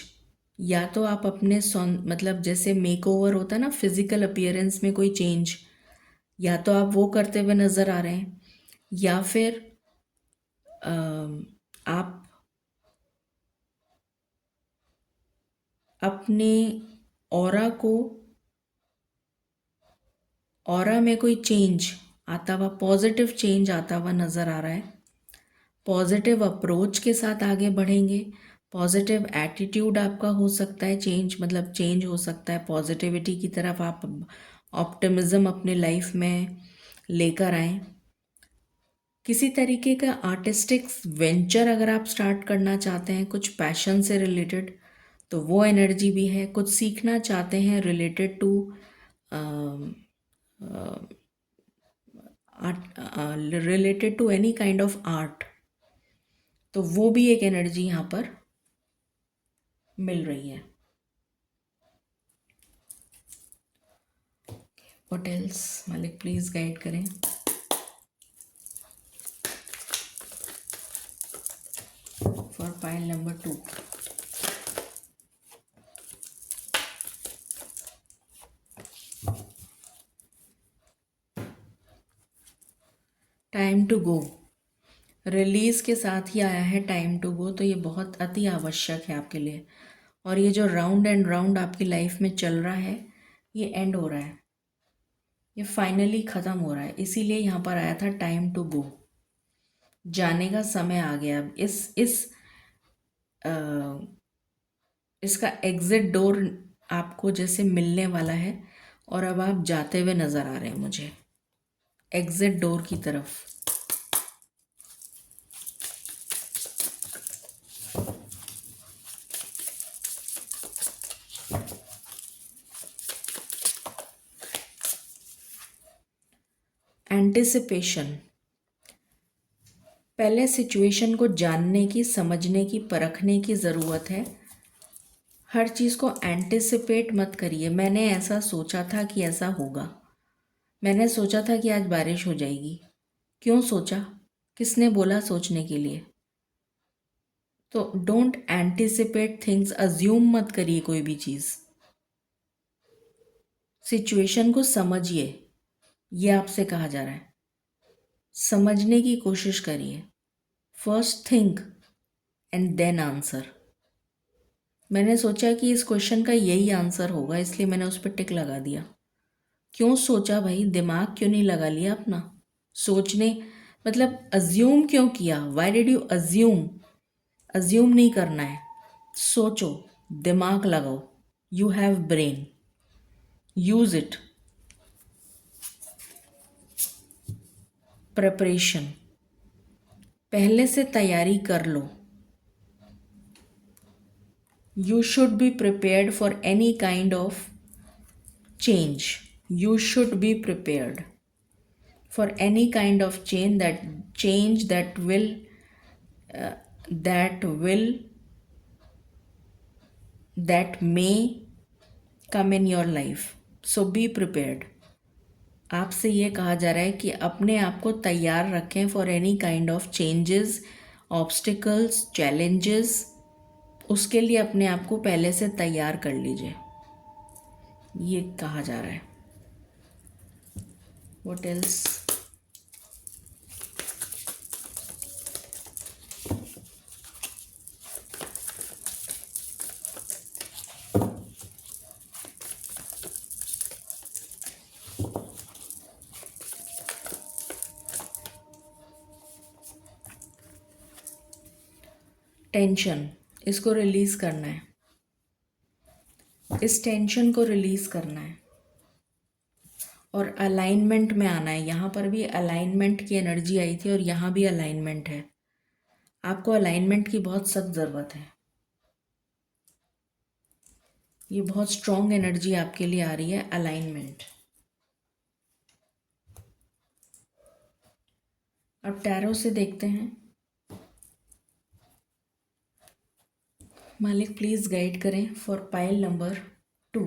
या तो आप अपने मतलब जैसे मेकओवर होता है ना, फिजिकल अपीयरेंस में कोई चेंज, या तो आप वो करते हुए नज़र आ रहे हैं, या फिर आप अपने ऑरा को ऑरा में कोई चेंज आता हुआ, पॉजिटिव चेंज आता हुआ नज़र आ रहा है। पॉजिटिव अप्रोच के साथ आगे बढ़ेंगे। पॉजिटिव एटीट्यूड आपका हो सकता है, चेंज मतलब चेंज हो सकता है, पॉजिटिविटी की तरफ आप ऑप्टिमिज्म अपने लाइफ में लेकर आएँ। किसी तरीके का आर्टिस्टिक वेंचर अगर आप स्टार्ट करना चाहते हैं कुछ पैशन से रिलेटेड, तो वो एनर्जी भी है। कुछ सीखना चाहते हैं related to related to any kind of art, तो वो भी एक एनर्जी यहाँ पर मिल रही है। व्हाट एल्स मालिक प्लीज गाइड करें। For pile number 2, time to go. Release के साथ ही आया है टाइम टू गो, तो ये बहुत अति आवश्यक है आपके लिए। और ये जो राउंड एंड राउंड आपकी लाइफ में चल रहा है, ये एंड हो रहा है, ये फाइनली ख़त्म हो रहा है। इसीलिए यहाँ पर आया था टाइम टू गो, जाने का समय आ गया। अब अ, इसका एग्जिट डोर आपको जैसे मिलने वाला है, और अब आप जाते हुए नज़र आ रहे हैं मुझे एग्जिट डोर की तरफ। एंटिसिपेशन, पहले सिचुएशन को जानने की, समझने की, परखने की ज़रूरत है। हर चीज़ को एंटिसिपेट मत करिए। मैंने ऐसा सोचा था कि ऐसा होगा, मैंने सोचा था कि आज बारिश हो जाएगी। क्यों सोचा? किसने बोला सोचने के लिए? तो डोंट एंटिसिपेट थिंग्स, अज्यूम मत करिए कोई भी चीज़। सिचुएशन को समझिए, ये आपसे कहा जा रहा है। समझने की कोशिश करिए। First think and then answer. मैंने सोचा कि इस क्वेश्चन का यही आंसर होगा, इसलिए मैंने उस पर टिक लगा दिया। क्यों सोचा भाई? दिमाग क्यों नहीं लगा लिया अपना? सोचने मतलब अज्यूम क्यों किया? Why did you assume? Assume नहीं करना है, सोचो, दिमाग लगाओ। You have brain, use it. Preparation, पहले से तैयारी कर लो। You should be prepared for any kind of change. You should be prepared for any kind of change that will that may come in your life. So be prepared. आपसे ये कहा जा रहा है कि अपने आप को तैयार रखें for any kind of changes, obstacles, challenges. उसके लिए अपने आप को पहले से तैयार कर लीजिए, ये कहा जा रहा है। What else? टेंशन, इसको रिलीज करना है, इस टेंशन को रिलीज करना है और अलाइनमेंट में आना है। यहाँ पर भी अलाइनमेंट की एनर्जी आई थी और यहाँ भी अलाइनमेंट है। आपको अलाइनमेंट की बहुत सख्त ज़रूरत है। ये बहुत स्ट्रॉन्ग एनर्जी आपके लिए आ रही है, अलाइनमेंट। अब टैरो से देखते हैं। मालिक प्लीज़ गाइड करें for pile number 2।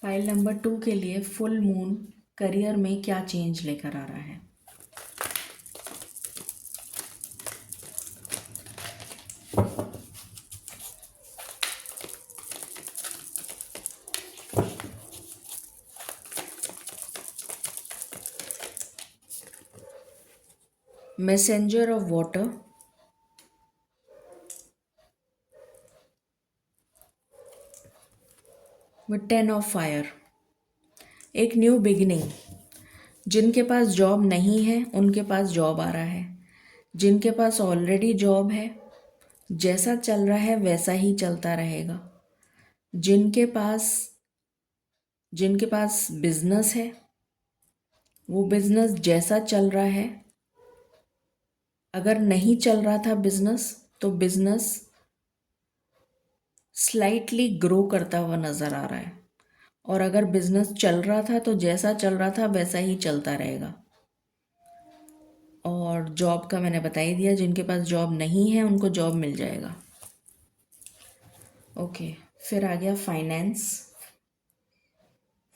Pile number 2 के लिए फुल मून करियर में क्या चेंज लेकर आ रहा है? Messenger of water, with 10 of fire, एक न्यू बिगिनिंग। जिनके पास जॉब नहीं है उनके पास जॉब आ रहा है। जिनके पास ऑलरेडी जॉब है, जैसा चल रहा है वैसा ही चलता रहेगा। जिनके पास जिनके पास बिजनेस है, वो बिजनेस जैसा चल रहा है, अगर नहीं चल रहा था बिजनेस तो बिजनेस स्लाइटली ग्रो करता हुआ नज़र आ रहा है। और अगर बिजनेस चल रहा था तो जैसा चल रहा था वैसा ही चलता रहेगा। और जॉब का मैंने बता ही दिया, जिनके पास जॉब नहीं है उनको जॉब मिल जाएगा। ओके, फिर आ गया finance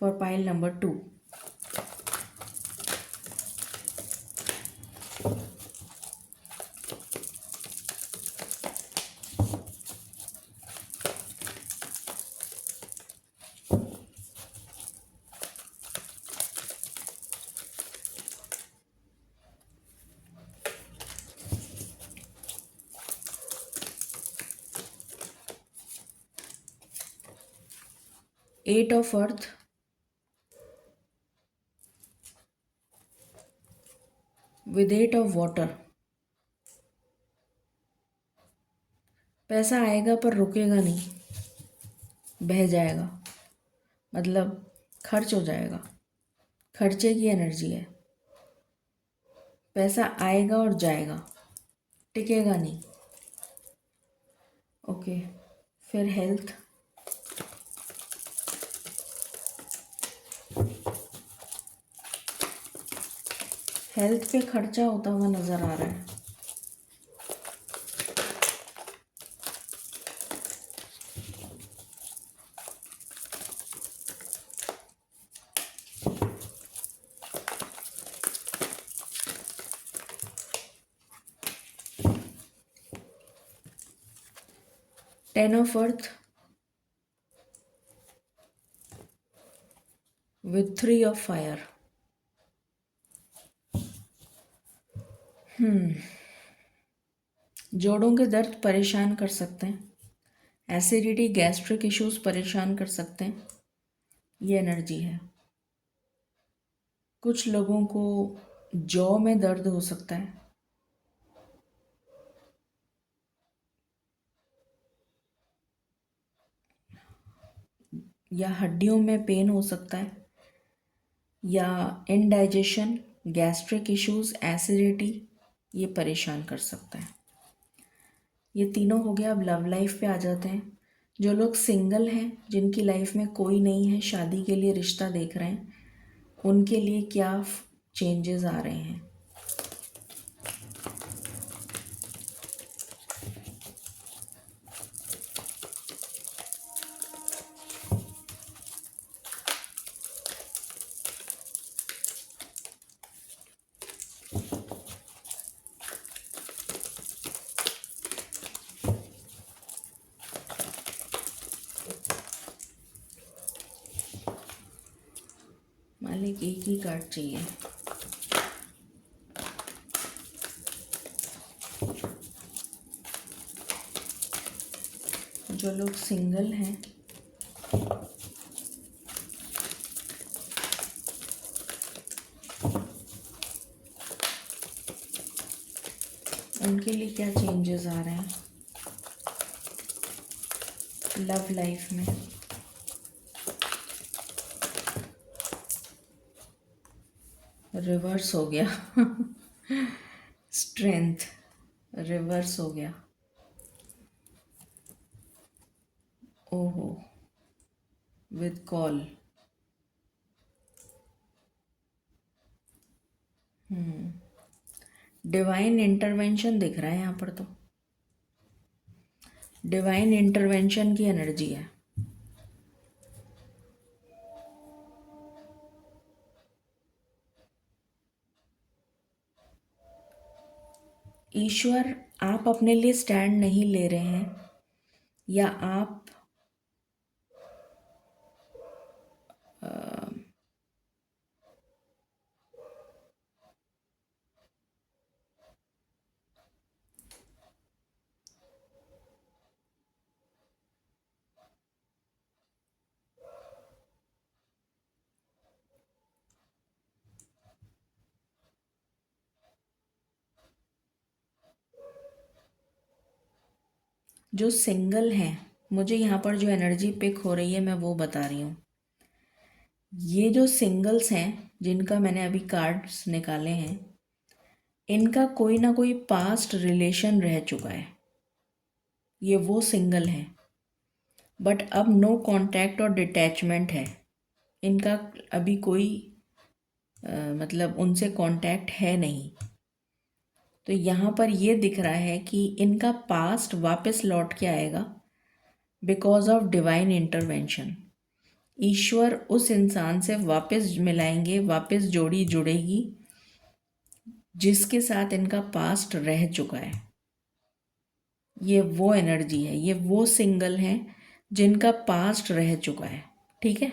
for pile number 2। Eight of earth, with eight of water. पैसा आएगा पर रुकेगा नहीं, बह जाएगा, मतलब खर्च हो जाएगा। खर्चे की एनर्जी है। पैसा आएगा और जाएगा, टिकेगा नहीं। ओके, फिर हेल्थ। हेल्थ पे खर्चा होता हुआ नज़र आ रहा है। Ten of earth with three of fire. जोड़ों के दर्द परेशान कर सकते हैं। एसिडिटी, गैस्ट्रिक इश्यूज परेशान कर सकते हैं। ये एनर्जी है। कुछ लोगों को जॉ में दर्द हो सकता है, या हड्डियों में पेन हो सकता है, या इनडाइजेशन, गैस्ट्रिक इश्यूज, एसिडिटी, ये परेशान कर सकता है। ये तीनों हो गया। अब लव लाइफ पे आ जाते हैं। जो लोग सिंगल हैं, जिनकी लाइफ में कोई नहीं है, शादी के लिए रिश्ता देख रहे हैं, उनके लिए क्या चेंजेस आ रहे हैं। मालिक एक ही कार्ड चाहिए। जो लोग सिंगल हैं, उनके लिए क्या चेंजेस आ रहे हैं लव लाइफ में। रिवर्स हो गया। स्ट्रेंथ रिवर्स हो गया। ओहो, विद कॉल। डिवाइन इंटरवेंशन दिख रहा है यहाँ पर। तो डिवाइन इंटरवेंशन की एनर्जी है। ईश्वर, आप अपने लिए स्टैंड नहीं ले रहे हैं, या आप जो सिंगल हैं, मुझे यहाँ पर जो एनर्जी पिक हो रही है मैं वो बता रही हूँ। ये जो सिंगल्स हैं जिनका मैंने अभी कार्ड्स निकाले हैं, इनका कोई ना कोई पास्ट रिलेशन रह चुका है। ये वो सिंगल हैं, बट अब नो कांटेक्ट और डिटैचमेंट है। इनका अभी कोई मतलब उनसे कांटेक्ट है नहीं। तो यहाँ पर ये दिख रहा है कि इनका पास्ट वापस लौट के आएगा बिकॉज ऑफ डिवाइन इंटरवेंशन। ईश्वर उस इंसान से वापस मिलाएंगे, वापस जोड़ी जुड़ेगी जिसके साथ इनका पास्ट रह चुका है। ये वो एनर्जी है, ये वो सिंगल हैं जिनका पास्ट रह चुका है। ठीक है,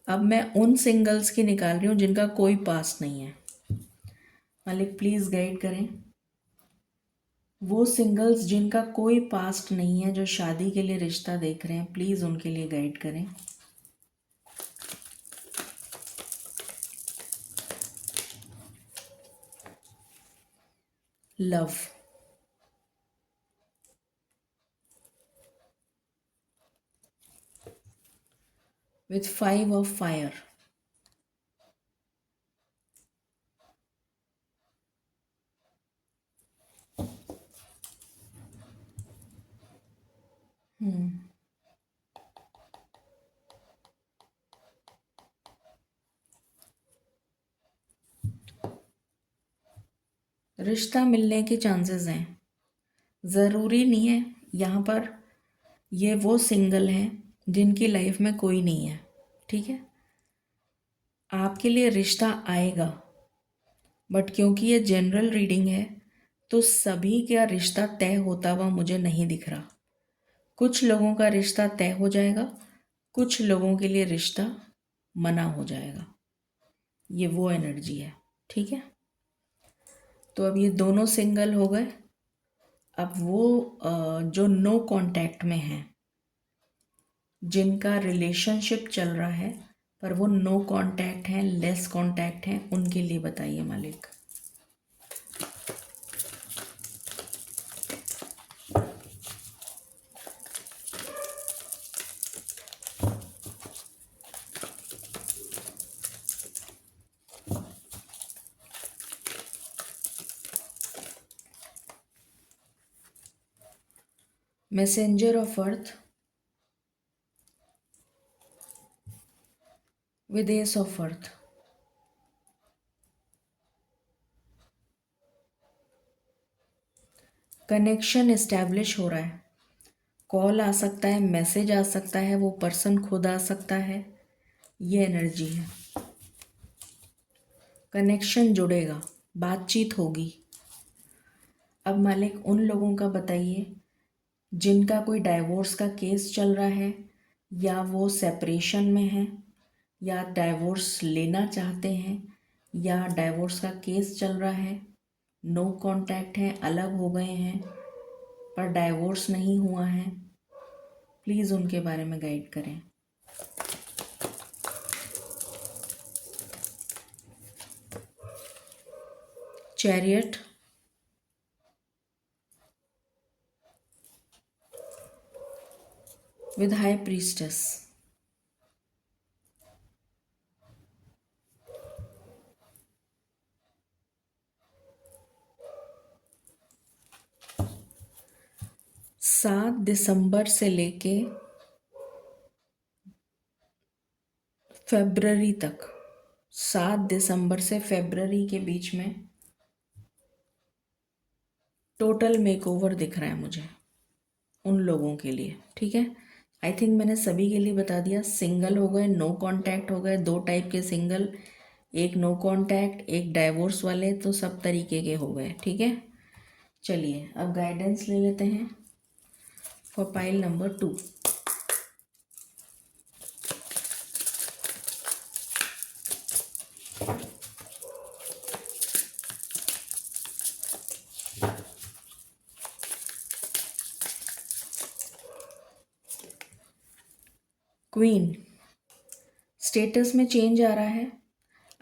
अब मैं उन सिंगल्स की निकाल रही हूँ जिनका कोई पास्ट नहीं है। मालिक प्लीज़ गाइड करें। वो सिंगल्स जिनका कोई पास्ट नहीं है, जो शादी के लिए रिश्ता देख रहे हैं, प्लीज़ उनके लिए गाइड करें। लव, with 5 of fire, रिश्ता मिलने के चांसेस हैं। ज़रूरी नहीं है, यहाँ पर ये वो सिंगल हैं जिनकी लाइफ में कोई नहीं है। ठीक है, आपके लिए रिश्ता आएगा, बट क्योंकि ये जनरल रीडिंग है तो सभी का रिश्ता तय होता हुआ मुझे नहीं दिख रहा। कुछ लोगों का रिश्ता तय हो जाएगा, कुछ लोगों के लिए रिश्ता मना हो जाएगा। ये वो एनर्जी है। ठीक है, तो अब ये दोनों सिंगल हो गए। अब वो जो नो कांटेक्ट में हैं, जिनका रिलेशनशिप चल रहा है पर वो नो कांटेक्ट हैं, लेस कांटेक्ट हैं, उनके लिए बताइए मालिक। Messenger of earth with S of earth, connection establish हो रहा है। कॉल आ सकता है, मैसेज आ सकता है, वो पर्सन खुद आ सकता है। ये एनर्जी है। कनेक्शन जुड़ेगा, बातचीत होगी। अब मालिक उन लोगों का बताइए जिनका कोई डाइवोर्स का केस चल रहा है, या वो सेपरेशन में है, या डाइवोर्स लेना चाहते हैं, या डाइवोर्स का केस चल रहा है, नो कांटेक्ट है, अलग हो गए हैं पर डाइवोर्स नहीं हुआ है। प्लीज़ उनके बारे में गाइड करें। चैरियट, विद हाई प्रीस्टेस, सात दिसंबर से लेके फरवरी तक, 7 दिसंबर से फरवरी के बीच में टोटल मेकओवर दिख रहा है मुझे उन लोगों के लिए। ठीक है, आई थिंक मैंने सभी के लिए बता दिया। सिंगल हो गए, नो कांटेक्ट हो गए, दो टाइप के सिंगल, एक नो कांटेक्ट, एक डाइवोर्स वाले, तो सब तरीके के हो गए। ठीक है, चलिए अब गाइडेंस ले लेते हैं for pile number 2। Queen, status में चेंज आ रहा है,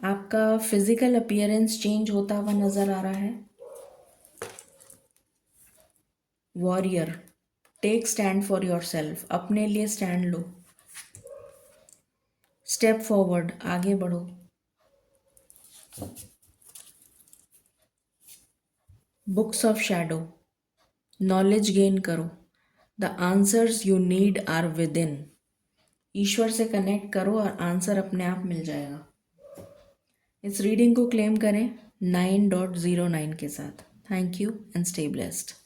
आपका फिजिकल अपीयरेंस चेंज होता हुआ नज़र आ रहा है। Warrior, take stand for yourself, अपने लिए स्टैंड लो। स्टेप फॉरवर्ड, आगे बढ़ो। Books of shadow, knowledge gain करो। The answers you need are within, ईश्वर से कनेक्ट करो और आंसर अपने आप मिल जाएगा। इस रीडिंग को क्लेम करें 9.09 के साथ। Thank you and stay blessed.